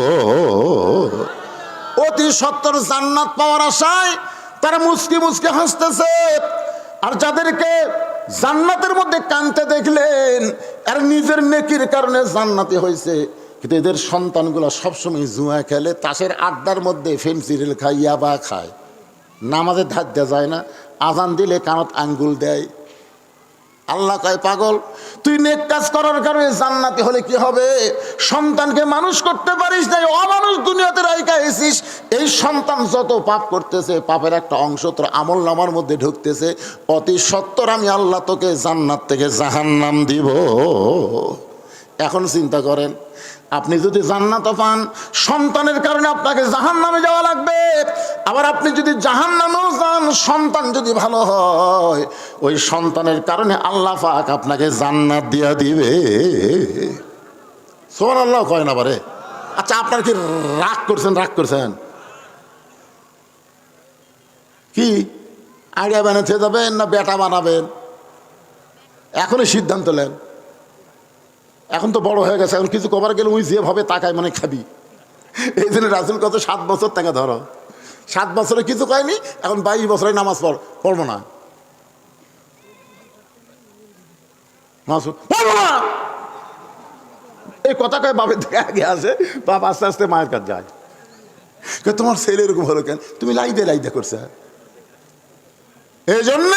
অতি সত্বর জান্নাত পাওয়ার আশায় তারা মুচকি মুচকি হাসতেছে। আর যাদেরকে জান্নাতের মধ্যে কাঁদতে দেখলেন, আর নিজের নেকির কারণে জান্নাতি হয়েছে, কিন্তু এদের সন্তানগুলো সবসময় জুয়া খেলে, তাসের আড্ডার মধ্যে ফেন্সিডিল খায়, ইয়াবা খায়, নামাজের ধার দেওয়া যায় না, আজান দিলে কানত আঙ্গুল দেয়। আল্লাহ কয়, পাগল, তুই নেক কাজ করার কারণে জান্নাতি হলে কি হবে? সন্তানকে মানুষ করতে পারিস নাই, অমানুষ দুনিয়াতে রাইখা এসিস। এই সন্তান যত পাপ করতেছে, পাপের একটা অংশ তোর আমল নামার মধ্যে ঢুকতেছে, অতি সত্বর আমি আল্লাহ তোকে জান্নাত থেকে জাহান্নাম দিব। এখন চিন্তা করেন, আপনি যদি জান্নাত পান, সন্তানের কারণে আপনাকে জাহান্নামে যাওয়া লাগবে। আবার আপনি যদি জাহান্নামেও যান, সন্তান যদি ভালো হয়, ওই সন্তানের কারণে আল্লাহ পাক আপনাকে জান্নাত দিয়া দিবে। সুবহানাল্লাহ কয় না বারে? আচ্ছা, আপনার কি রাগ করছেন? কি আইডিয়া বানাতে যাবেন না বেটা বানাবেন? এখনই সিদ্ধান্ত নেন। এখন তো বড় হয়ে গেছে, এখন কিছু কবার গেলে ওই যেভাবে তাকায় মানে খাবি। এই জন্য রাসূল কত 7 বছর টাকা ধরো, 7 বছরে কিছু কয়নি, এখন 22 বছরে নামাজ পড়বো না, পড়বো না, এই কথা কয় বাপের দিকে আগে আসে, বাপ আস্তে আস্তে মায়ের কাছে যায়। তোমার ছেলে এরকম হলো কেন? তুমি লাইদে করছে। এই জন্য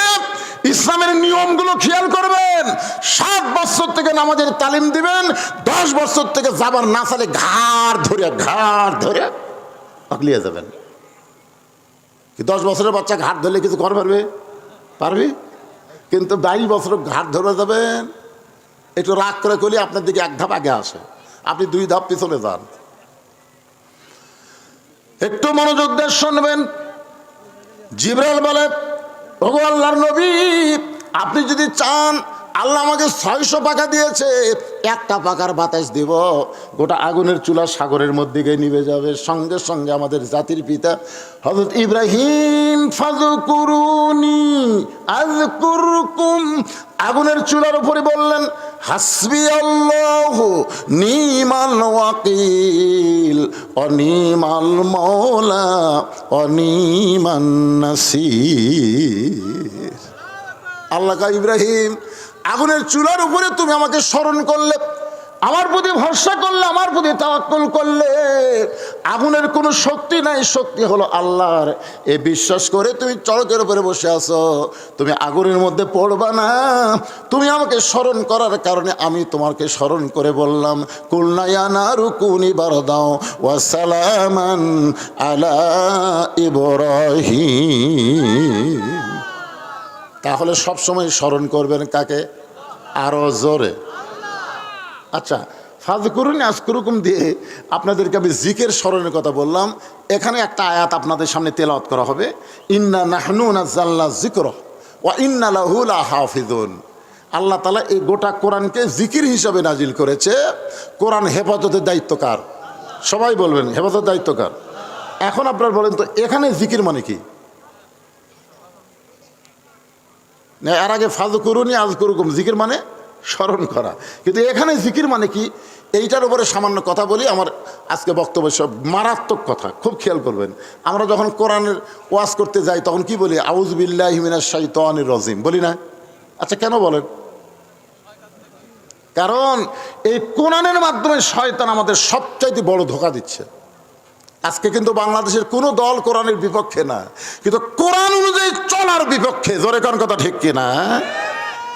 ইসলামের নিয়মগুলো খেয়াল করবেন। 7 বছর থেকে নামাজের তালিম দিবেন, 10 বছর থেকে যাবার না চালে ঘাড় ধরে পাকলিয়ে যাবেন। কি 10 বছরের বাচ্চা ঘাট ধরলে কিছু করতে পারবে? কিন্তু 22 বছর ঘাট ধরে যাবেন, একটু রাগ করে করলে আপনার দিকে 1 ধাপ আগে আসে, আপনি 2 ধাপ পিছনে যান। একটু মনোযোগ দিয়ে শুনবেন। জিবরাইল বলে, ওগো আল্লাহর নবী, আপনি যদি চান, আল্লাহ আমাকে 600 পাখা দিয়েছে, 1টা পাখার বাতাস দিব, গোটা আগুনের চুলা সাগরের মধ্যে গিয়ে নিভে যাবে। সঙ্গে সঙ্গে আমাদের জাতির পিতা হযরত ইব্রাহিম, ফাযকুরুনি আযকুরকুম, আগুনের চুলার উপরে বললেন, হাসবি আল্লাহু নিমাল ওয়াকিল অনিমাল মাওলা অনিমান নাসির। আল্লাহ কা ইব্রাহিম, আগুনের চুলার উপরে তুমি আমাকে স্মরণ করলে, আমার প্রতি ভরসা করলে, আমার প্রতি তাওয়াক্কুল করলে, আগুনের কোনো শক্তি নাই, শক্তি হলো আল্লাহর। এ বিশ্বাস করে তুমি চড়কের উপরে বসে আছো, তুমি আগুনের মধ্যে পড়বা না। তুমি আমাকে স্মরণ করার কারণে আমি তোমাকে স্মরণ করে বললাম, কুলনা ইয়া নারু কুনি বারদাও ওয়া সালামান আলা ইব্রাহিম। তাহলে সবসময় স্মরণ করবেন কাকে? আরো জোরে। আচ্ছা, ফাযকুরুনি আযকুরকুম দিয়ে আপনাদেরকে আমি জিকির স্মরণের কথা বললাম। এখানে একটা আয়াত আপনাদের সামনে তেলাওয়াত করা হবে, ইন্না নাহনু নাযালনা যিকরা ওয়া ইন্না লাহু লাহাফিজুন। আল্লাহ তাআলা এই গোটা কোরআনকে জিকির হিসাবে নাজিল করেছে। কোরআন হেফাজতের দায়িত্ব কার? সবাই বলবেন, হেফাজতের দায়িত্ব কার? এখন আপনারা বলেন তো, এখানে জিকির মানে কি? এর আগে ফাযকুরুনি আযকুরকুম, জিকির মানে স্মরণ করা, কিন্তু এখানে জিকির মানে কি? এইটার উপরে সামান্য কথা বলি। আমার আজকে বক্তব্য সব মারাত্মক কথা, খুব খেয়াল করবেন। আমরা যখন কোরআনের ওয়াজ করতে যাই তখন কি বলি? আউযু বিল্লাহি মিনাশ শাইতানির রাজিম বলি না? আচ্ছা, কেন বলেন? কারণ এই কোরআনের মাধ্যমে শয়তান আমাদের সবচাইতে বড় ধোঁকা দিচ্ছে। আজকে কিন্তু বাংলাদেশের কোনো দল কোরআনের বিপক্ষে না, কিন্তু কোরআন অনুযায়ী চলার বিপক্ষে। জোরে কোন কথা ঠিক কিনা?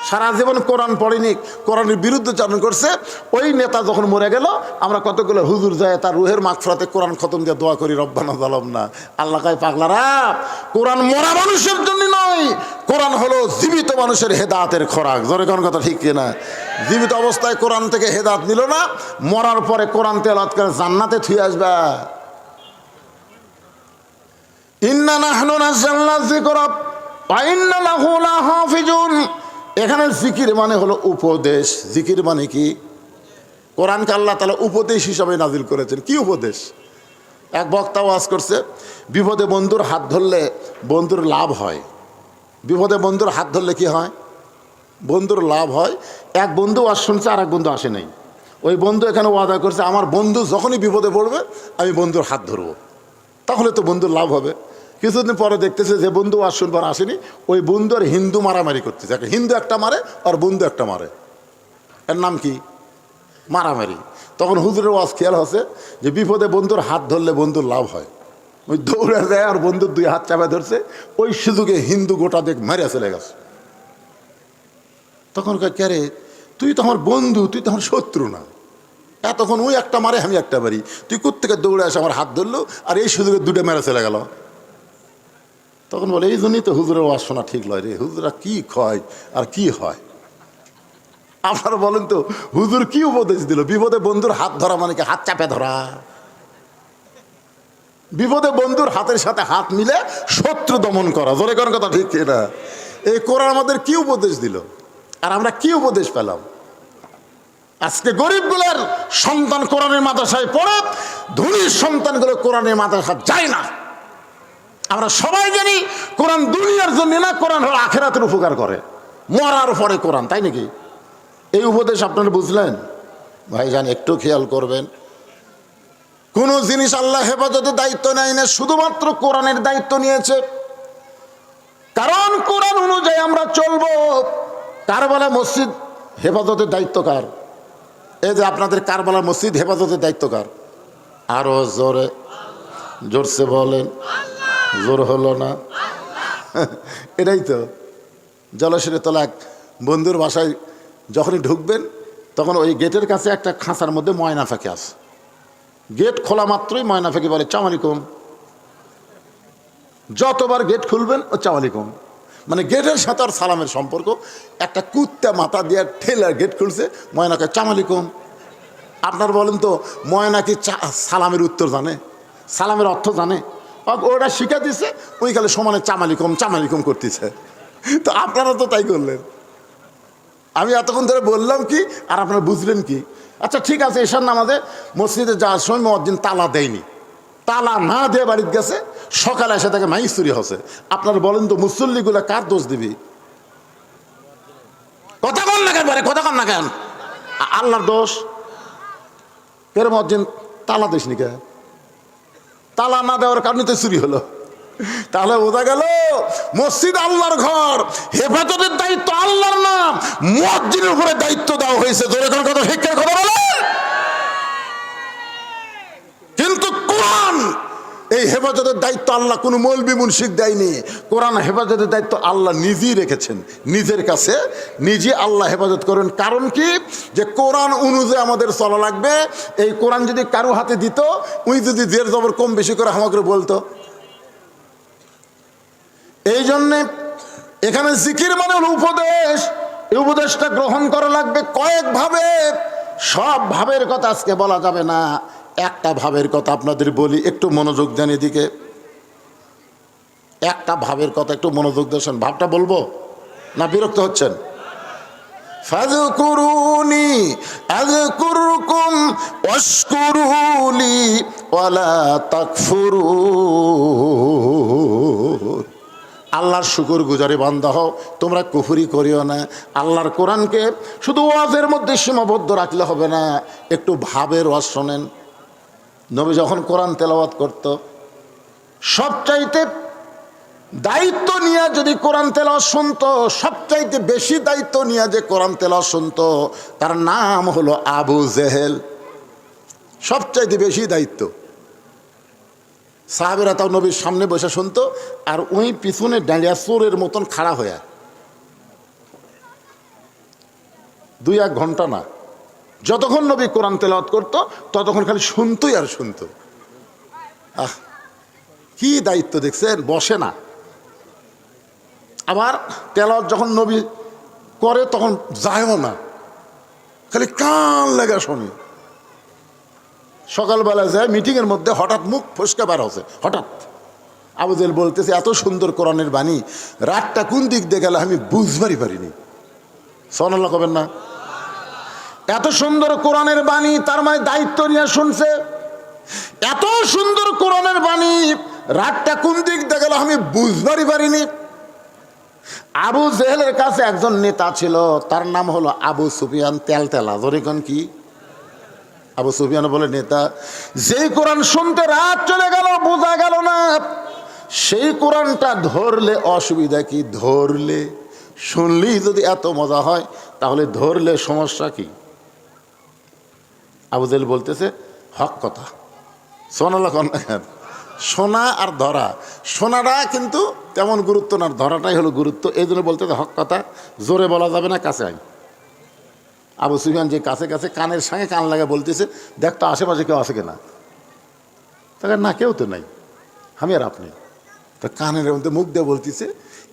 সারা জীবন কোরআন পড়েনি, কোরআনের বিরুদ্ধে চারণ করছে। ওই নেতা যখন মরে গেল, আমরা কতগুলো হুজুর যায় তার রুহের মাগফিরাতে কোরআন খতম দিয়ে দোয়া করি, রব্বানা যালামনা। আল্লাহ কয়, পাগলারা, কোরআন মরা মানুষের জন্য নয়, কোরআন হলো জীবিত মানুষের হেদায়েতের খোরাক। জোরে কোন কথা ঠিক কিনা? জীবিত অবস্থায় কোরআন থেকে হেদায়েত নিল না, মরার পরে কোরআন তেলাওয়াত করে জান্নাতে থুয়ে আসবে। ইন্না নাহনু নাযালনা যিকরা ওয়া ইন্না লাহু লাহাফিজুন। এখানে জিকির মানে হলো উপদেশ। জিকির মানে কি? কোরআনকে আল্লাহ তাআলা উপদেশ হিসাবে নাজিল করেছেন। কি উপদেশ? এক বক্তা ওয়াজ করছে, বিপদে বন্ধুর হাত ধরলে বন্ধুর লাভ হয়। বিপদে বন্ধুর হাত ধরলে কি হয়? বন্ধুর লাভ হয়। এক বন্ধু ওয়াজ শুনছে, আর এক বন্ধু আসে নাই। ওই বন্ধু এখানে ওয়াদা করছে, আমার বন্ধু যখনই বিপদে পড়বে আমি বন্ধুর হাত ধরবো, তাহলে তো বন্ধুর লাভ হবে। কিছুদিন পরে দেখতেছে যে বন্ধু ওয়াজ শুনবার আসেনি, ওই বন্ধু আর হিন্দু মারামারি করতেছে। হিন্দু একটা মারে আর বন্ধু একটা মারে, এর নাম কি? মারামারি। তখন হুজুরের ওয়াজ খেয়াল হচ্ছে যে বিপদে বন্ধুর হাত ধরলে বন্ধুর লাভ হয়। ওই দৌড়ে যায় আর বন্ধুর 2 হাত চাপা ধরছে, ওই সুযোগে হিন্দু গোটা দেখ মেরে চলে গেছে। তখন কে রে, তুই তো আমার বন্ধু, তুই তো আমার শত্রু না। তখন ওই একটা মারে, আমি একটা মারি, তুই কোত্থেকে দৌড়ে আসে আমার হাত ধরলো, আর এই সুযোগে 2টা মেরে চলে গেল। তখন বলে, এই জন্যই তো হুজুরের ওয়াজ শোনা ঠিক লয় রে, হুজুরা কি খয় আর কি হয়। আপনারা বলেন তো, হুজুর কি উপদেশ দিল? বিপদে বন্ধুর হাত ধরা মানে কি? হাত চাপে ধরা। বিপদে বন্ধুর হাতের সাথে হাত মিলে শত্রু দমন করা। জোরে কোন কথা ঠিক কিনা? এই কোরআন আমাদের কি উপদেশ দিল, আর আমরা কি উপদেশ পেলাম? আজকে গরিবগুলোর সন্তান কোরআনের মাদ্রাসায় পড়ে, ধনীর সন্তানগুলো কোরআনের মাদ্রাসা যায় না। আমরা সবাই জানি কোরআন দুনিয়ার জন্য না, কোরআন হলো আখিরাতের উপকার করে, মরার পরে কোরআন, তাই নাকি? এই উপদেশ আপনারা বুঝলেন? ভাইজান, একটু খেয়াল করবেন। কোন জিনিস আল্লাহ হেফাজতের দায়িত্ব নেয় না, শুধুমাত্র কোরআনের দায়িত্ব নিয়েছে। কারণ কোরআন অনুযায়ী আমরা চলবো। কারবালা মসজিদ হেফাজতের দায়িত্ব কার? এই যে আপনাদের কারবালা মসজিদ হেফাজতের দায়িত্ব কার? আরো জোরে। জোরসে বলেন, জোর হলো না। এটাই তো জলসের তলা এক বন্ধুর বাসায় যখনই ঢুকবেন তখন ওই গেটের কাছে একটা খাঁচার মধ্যে ময়না ফাঁকি আছে। গেট খোলা মাত্রই ময়না ফাঁকি বলে সালাম আলাইকুম। যতবার গেট খুলবেন ও সালাম আলাইকুম, মানে গেটের সাথে আর সালামের সম্পর্ক। একটা কুত্তা মাথা দিয়ে ঠেলার গেট খুলছে, ময়নাকে সালাম আলাইকুম। আপনার বলেন তো ময়না কি সালামের উত্তর জানে, সালামের অর্থ জানে? ওটা শিখা দিছে, ওই কালে সমানে চামালিকম চামালিকম করতেছে। তো আপনারা তো তাই করলেন। আমি এতক্ষণ ধরে বললাম কি আর আপনারা বুঝলেন কি? আচ্ছা ঠিক আছে, এশার নামাজে মসজিদে যাওয়ার সময় মুয়াজ্জিন তালা দেয়নি, তালা না দিয়ে বাড়িতে গেছে, সকালে এসে তাকে মাইক চুরি হচ্ছে। আপনারা বলেন তো মুসল্লিগুলা কার দোষ দিবি? কথা কন না কেন, কথা কন না কেন? আল্লাহর দোষ। কেন মুয়াজ্জিন তালা দিসনি কে? তালা না দেওয়ার কারণে তো চুরি হলো। তাহলে বোঝা গেল মসজিদ আল্লাহর ঘর, হেফাজতের দায়িত্ব আল্লাহর নাম, মুয়াজ্জিনের উপরে দায়িত্ব দেওয়া হয়েছে। জোরে কোন কথা শিক্ষার কথা বলে। কিন্তু কোরআন এই হেফাজতের দায়িত্ব আল্লাহ কোনো মৌলবি মুনশিক দেয়নি। কোরআন হেফাজতের দায়িত্ব আল্লাহ নিজেই রেখেছেন, নিজের কাছে নিজে আল্লাহ হেফাজত করেন। কারণ কি? যে কোরআন অনুযায়ী আমাদের চলা লাগবে। এই কোরআন যদি কারো হাতে দিত, উই যদি জের জবর কম বেশি করে আমাকে বলতো। এই জন্যে এখানে জিকির মানে হলো উপদেশ। এই উপদেশটা গ্রহণ করা লাগবে কয়েক ভাবে। সব ভাবের কথা আজকে বলা যাবে না, একটা ভাবের কথা আপনাদের বলি, একটু মনোযোগ দেন এদিকে। একটা ভাবের কথা একটু মনোযোগ দেন। ভাবটা বলবো না বিরক্ত হচ্ছেন? ফাযকুরুনি আযকুরকুম ওয়াশকুরুলি ওয়ালা তাকফুরুন। আল্লাহর শুকর গুজারি বান্দা হও, তোমরা কুফরি করিও না। আল্লাহর কোরআনকে শুধু ওয়াজের মধ্যে সীমাবদ্ধ রাখলে হবে না, একটু ভাবের ওয়াজ শোনেন। নবী যখন কোরআন তেলাওয়াত করত, সবচাইতে দায়িত্ব নিয়ে যদি কোরআন তেলাওয়াত শুনতো, সবচাইতে বেশি দায়িত্ব নিয়ে যে কোরআন তেলাওয়াত শুনতো, তার নাম হলো আবু জেহেল। সবচাইতে বেশি দায়িত্ব। সাহাবেরা তাও নবীর সামনে বসে শুনতো, আর ওই পিছনে ডাঁড়িয়া চোরের মতন খাড়া হয়ে 2-1 ঘন্টা না, যতক্ষণ নবী কোরআন তেলাওয়াত করতো ততক্ষণ খালি শুনতোই আর শুনতো। কি দায়িত্ব দেখছেন! বসে না। আবার তেলাওয়াত যখন নবী করে তখন যায়ও না, খালি কান লাগা শোনে। সকালবেলা যায় মিটিংয়ের মধ্যে, হঠাৎ মুখ ফসকে বার হচ্ছে। হঠাৎ আবু জেহেল বলতেছে, এত সুন্দর কোরআনের বাণী, রাতটা কোন দিক দিয়ে গেল আমি বুঝবারই পারিনি। সুবহানাল্লাহ কবেন না? এত সুন্দর কোরআনের বাণী, তার মানে দায়িত্ব নিয়ে শুনছে। এত সুন্দর কোরআনের বাণী, রাতটা কোন দিক দিয়ে গেল আমি বুঝবারই পারিনি। আবু জেহেলের কাছে একজন নেতা ছিল, তার নাম হলো আবু সুফিয়ান তেলতেলা। ধরেন কি? আবু সুফিয়ান বলে, নেতা, যেই কোরআন শুনতে রাত চলে গেল, বোঝা গেল না, সেই কোরআনটা ধরলে অসুবিধা কি? ধরলে শুনলেই যদি এত মজা হয়, তাহলে ধরলে সমস্যা কি? আবু জেহেল বলতেছে, হক কথা। সুবহানাল্লাহ। শোনা আর ধরা, শোনাটা কিন্তু তেমন গুরুত্ব না, ধরাটাই হলো গুরুত্ব। এই জন্য বলতেছে হক কথা, জোরে বলা যাবে না, কাছে আই। আবু সুফিয়ান যে কাছে কাছে কানের সঙ্গে কান লাগা বলতেছে, দেখ তো আশেপাশে কেউ আছে কিনা। তাকে না, কেউ তো নাই, আমি আর আপনি। তা কানের মধ্যে মুখ দিয়ে বলতেছে,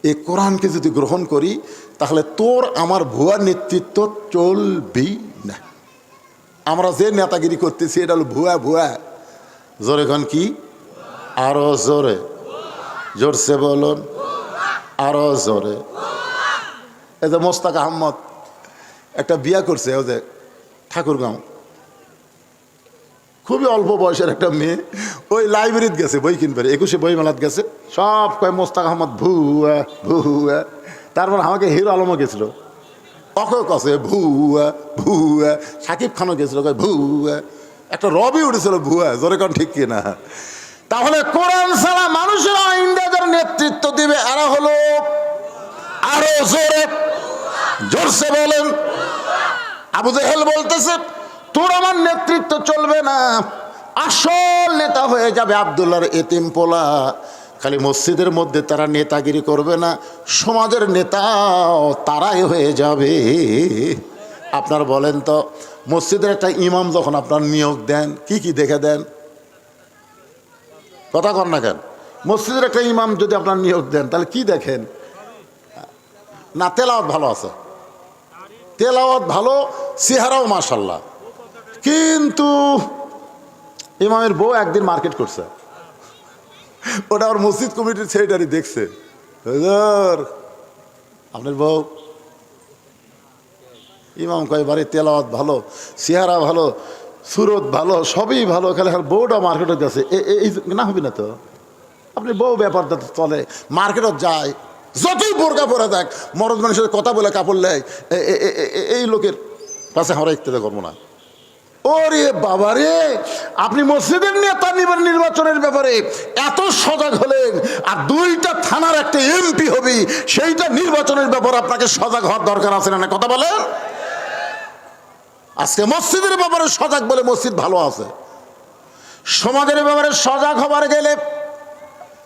এই কোরআনকে যদি গ্রহণ করি তাহলে তোর আমার ভুয়া নেতৃত্ব চলবেই না। আমরা যে নেতাগিরি করতেছি এটা হলো ভুয়া। ভুয়া। জোরে কন কি? আরো জোরে, জোরসে বলুন, আরো জোরে। এই যে মোস্তাক আহমদ একটা বিয়া করছে, ও যে ঠাকুরগাঁও, খুবই অল্প বয়সের একটা মেয়ে। ওই লাইব্রেরিতে গেছে বই কিনবে, 21শে বই মেলাত গেছে, সব কয় মোস্তাক আহমদ ভুয়া ভুয়া। তারপর আমাকে হিরো আলমও গেছিল, অকে কছে ভুয়া ভুয়া। সাকিব খানও গেছিল, কয় ভুয়া। একটা রবি উঠেছিল ভুয়া। জোরে কন ঠিক কিনা? তাহলে কোরআন ছাড়া মানুষেরা ইন্ডিয়াদের নেতৃত্ব দিবে, এরা হলো আরো জোরে, জোরসে বলেন। আবু জেহেল বলতেছে, তোর আমার নেতৃত্ব চলবে না, আসল নেতা হয়ে যাবে আব্দুল্লাহর এতিম পোলা। খালি মসজিদের মধ্যে তারা নেতাগিরি করবে না, সমাজের নেতাও তারাই হয়ে যাবে। আপনার বলেন তো, মসজিদের একটা ইমাম যখন আপনার নিয়োগ দেন কি কি দেখে দেন? কথা কর না কেন? মসজিদের একটা ইমাম যদি আপনার নিয়োগ দেন তাহলে কি দেখেন? না, তেলাওয়াত ভালো আছে, তেলাওয়াত ভালো, চেহারাও মাশাল্লাহ, কিন্তু ইমামের বউ একদিন মার্কেট করছে, ওটা আমার মসজিদ কমিটির সেক্রেটারি দেখছে, আপনার বউ ইমাম কয় বাড়ি তেলাওয়াত ভালো, চেহারা ভালো, সুরত ভালো, সবই ভালো, খালি বউটা মার্কেটে গেছে, এই না হবি না তো? আপনি বউ ব্যাপারটা চলে, মার্কেটত যায়, যতই বোরকা পরে দেখ, মরদ মানুষের কথা বলে কাপড় নেয়, এই লোকের পাশে আমরা ইত্যাদি করবো না। ওরে বাবা রে, আপনি মসজিদের নেতা নির্বাচনের ব্যাপারে এত সজাগ হলেন, আর 2টা থানার একটা এমপি হবি, সেইটা নির্বাচনের ব্যাপারে আপনাকে সজাগ হওয়ার দরকার আছে না? কথা বলেন। আজকে মসজিদের ব্যাপারে সজাগ বলে মসজিদ ভালো আছে, সমাজের ব্যাপারে সজাগ হবার গেলে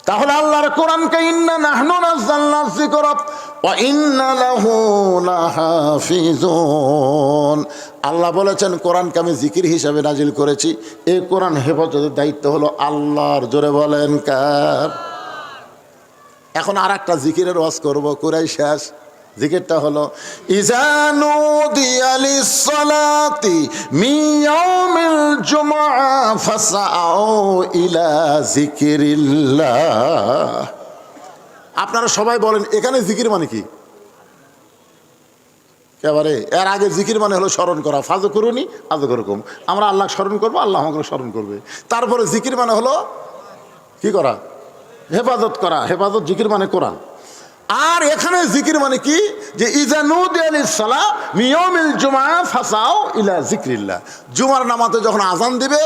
তাহলে আল্লাহর কোরআনকে ইন্না নাহনু নাযালনা যিকরা ওয়া ইন্না লাহু লাহাফিজুন, আল্লাহ বলেছেন কোরআনকে আমি জিকির হিসাবে নাজিল করেছি, এই কোরআন হেফাজতের দায়িত্ব হলো আল্লাহর। জোরে বলেন কার? এখন আর একটা জিকিরের ওয়াজ করব, কুরাই শেষ। জিকিরটা হলো ইযা নুদিয়া লিস-সালাতি মিন ইয়াউমিল জুমআ ফাসআউ ইলা যিকিরিল্লাহ। আপনারা সবাই বলেন এখানে জিকির মানে কি? এবারে এর আগে জিকির মানে হলো স্মরণ করা, ফাজু করুনি আজু করুম, আমরা আল্লাহ স্মরণ করবো, আল্লাহ আমাকে স্মরণ করবে। তারপরে জিকির মানে হলো কি করা? হেফাজত করা। হেফাজত জিকির মানে কোরআন। আর এখানে জিকির মানে কি? যে ইযা নুদিয়া লিস-সালাহ মিন ইয়াউমিল জুমআ ফাসআউ ইলা যিকরিল্লাহ, জুমার নামাজে যখন আজান দিবে,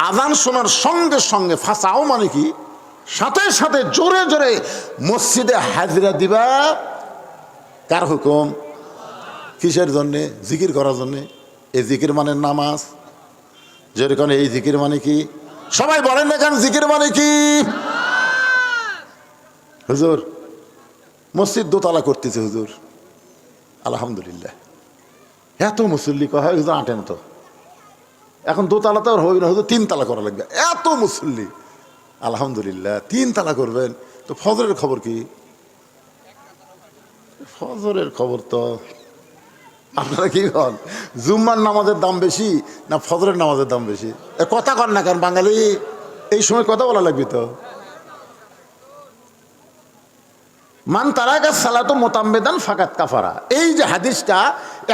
আজান শোনার সঙ্গে সঙ্গে, ফাসআউ মানে কি? সাথে সাথে জোরে জোরে মসজিদে হাজিরা দিবা। কার হুকুম? কিসের জন্যে? জিকির করার জন্যে। এই জিকির মানে নামাজ। যেরকম এই জিকির মানে কি? সবাই বলেন না কেন জিকির মানে কি? হুজুর মসজিদ দোতলা করতেছে, হুজুর আলহামদুলিল্লাহ, এত মুসল্লি কয় হয় হুজুর আটেন তো, এখন দোতলা তো আর হবে না হুজুর, 3 তালা করা লাগবে, এত মুসল্লি আলহামদুলিল্লাহ 3 তালা করবেন। তো ফজরের খবর কি? ফজরের খবর তো আপনারা কি বল, জুম্মার নামাজের দাম বেশি না ফজরের নামাজের দাম বেশি? কথা কর না কারণ বাঙালি এই সময় কথা বলা লাগবে তো। মান তারাকা সালাতু মুতাম্মিদান ফাকাত কাফারা, এই যে হাদিসটা,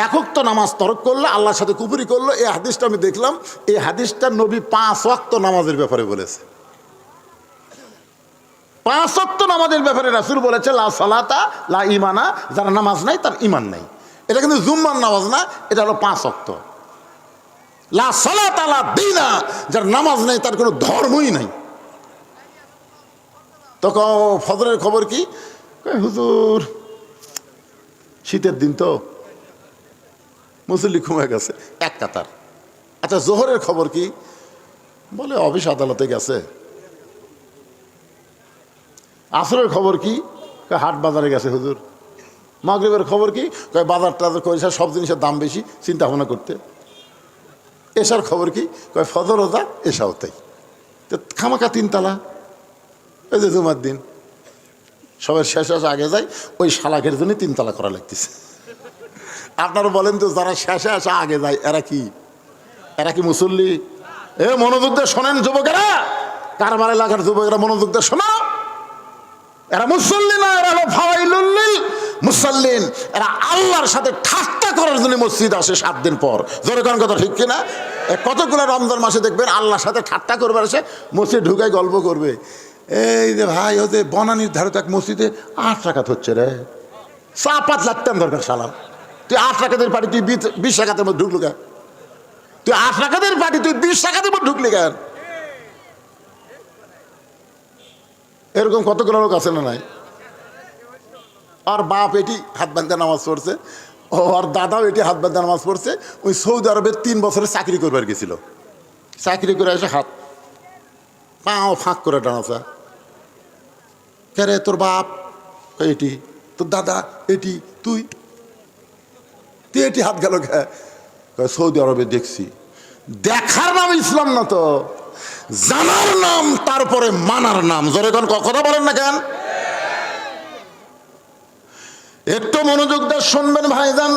একক তো নামাজ তরক করলো, আল্লাহর সাথে কুফরি করলো, এই হাদিসটা আমি দেখলাম, এই হাদিসটা নবী 5 ওয়াক্ত নামাজের ব্যাপারে বলেছে। 5 ওয়াক্ত নামাজের ব্যাপারে রাসূল বলেছে লা সালাতা লা ঈমানা, যার নামাজ নাই তার ঈমান নাই। এটা কিন্তু জুম্মার নামাজ না, এটা হলো 5 ওয়াক্ত। লা সালাতা লা দীনা, যার নামাজ নাই তার কোনো ধর্মই নাই। তখন ফজরের খবর কি? হুজুর শীতের দিন তো মুসল্লি ঘুমে গেছে 1 কাতার। আচ্ছা জোহরের খবর কি? বলে অফিস আদালতে গেছে। আসরের খবর কি? হাট বাজারে গেছে হুজুর। মাগরিবের খবর কি? বাজার টাজার করেছে, সব জিনিসের দাম বেশি, চিন্তা ভাবনা করতে। এশার খবর কি? ফজর ওজা এশাও তাই। তো খামাকা 3 তালা, এই যে জুমার দিন সবাই শেষ আগে যায়, ওই শালাকের জন্য 3 তালা করা লাগতেছে। আপনারা বলেন তো, যারা শেষে আসা আগে যায় এরা কি? এরা কি মুসল্লি? এ মনোযোগ দিয়ে শোনেন যুবকেরা, কারবার এলাকার যুবকেরা মনোযোগ দিয়ে শোনো, এরা মুসল্লি না, এরা হলো ফাওয়াইলুল লিল মুসাল্লিন। এরা আল্লাহর সাথে ঠাট্টা করার জন্য মসজিদ আসে 7 দিন পর। জোরে কোন কথা ঠিক কিনা? কতগুলো রমজান মাসে দেখবেন আল্লাহর সাথে ঠাট্টা করবে, আসে মসজিদ ঢুকায় গল্প করবে। এই যে ভাই ওদের বনানির ধারে এক মসজিদে 8 রাকাত হচ্ছে রে, 4-5 লাখ টাকা দরকার সালাম, তুই 8 রাকাতের পার্টি তুই 20 রাকাতের মধ্যে ঢুকলো কেন? তুই 8 রাকাতের পার্টি তুই 20 রাকাতের মধ্যে ঢুকলি কেন? এরকম কতগুলো লোক আছে না নাই? আর বাপ এটি হাত বাঁধতে নামাজ পড়ছে, আর দাদাও এটি হাত বাঁধতে নামাজ পড়ছে। ওই সৌদি আরবের 3 বছরের চাকরি করবার গেছিল, চাকরি করে এসে হাত পাও ফাঁক করে ডানাচা। কে রে তোর বাপ? এটি। তোর দাদা? এটি। তুই এটি হাত গেল কে? সৌদি আরবে দেখছি। দেখার নাম ইসলাম না তো, জানার নাম, তারপরে মানার নাম। জোরে কোন কথা বলেন না কেন? একটু মনোযোগ দিয়ে শুনবেন ভাইজান।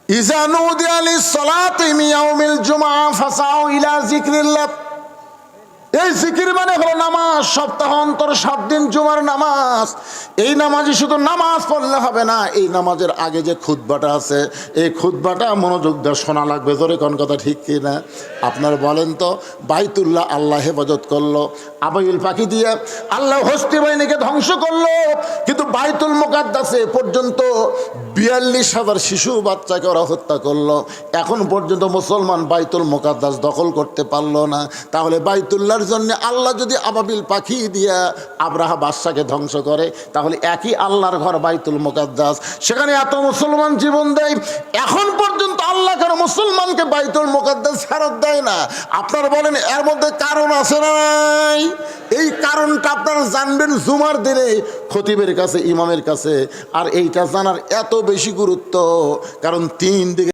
ইজা নুদিয়া লিস-সালাতি মিন ইয়াউমিল জুমআ ফাসাউ ইলা যিকরিল্লাহ। এই জিকির মানে হলো নামাজ। সপ্তাহ অন্তর 7 দিন জুমার নামাজ। এই নামাজে শুধু নামাজ পড়লে হবে না, এই নামাজের আগে যে খুতবাটা আছে, এই খুতবাটা মনোযোগ দিয়ে শোনা লাগবে। জোরে কোন কথা ঠিক কি না? আপনার বলেন তো, বাইতুল্লাহ আল্লাহ হেফাজত করলো, আবাবিল পাখি দিয়ে আল্লাহ হস্তি বাহিনীকে ধ্বংস করলো, কিন্তু বাইতুল মুকাদ্দাসে পর্যন্ত 42,000 শিশু বাচ্চাকে ওরা হত্যা করলো। এখন পর্যন্ত মুসলমান বাইতুল মুকাদ্দাস দখল করতে পারলো না। তাহলে বাইতুল্লাহর জন্য আল্লাহ যদি আবাবিল পাখি দিয়া আব্রাহা বাদশাকে ধ্বংস করে, তাহলে একই আল্লাহর ঘর বাইতুল মুকাদ্দাস, সেখানে এত মুসলমান জীবন দেয়, এখন পর্যন্ত আল্লাহ কেন মুসলমানকে বাইতুল মুকাদ্দাস ফেরত দেয় না? আপনারা বলেন এর মধ্যে কারণ আছে না নাই? এই কারণটা আপনারা জানবেন জুমার দিনে খতিবের কাছে, ইমামের কাছে। আর এইটা জানার এত বেশি গুরুত্ব, কারণ 3 দিকে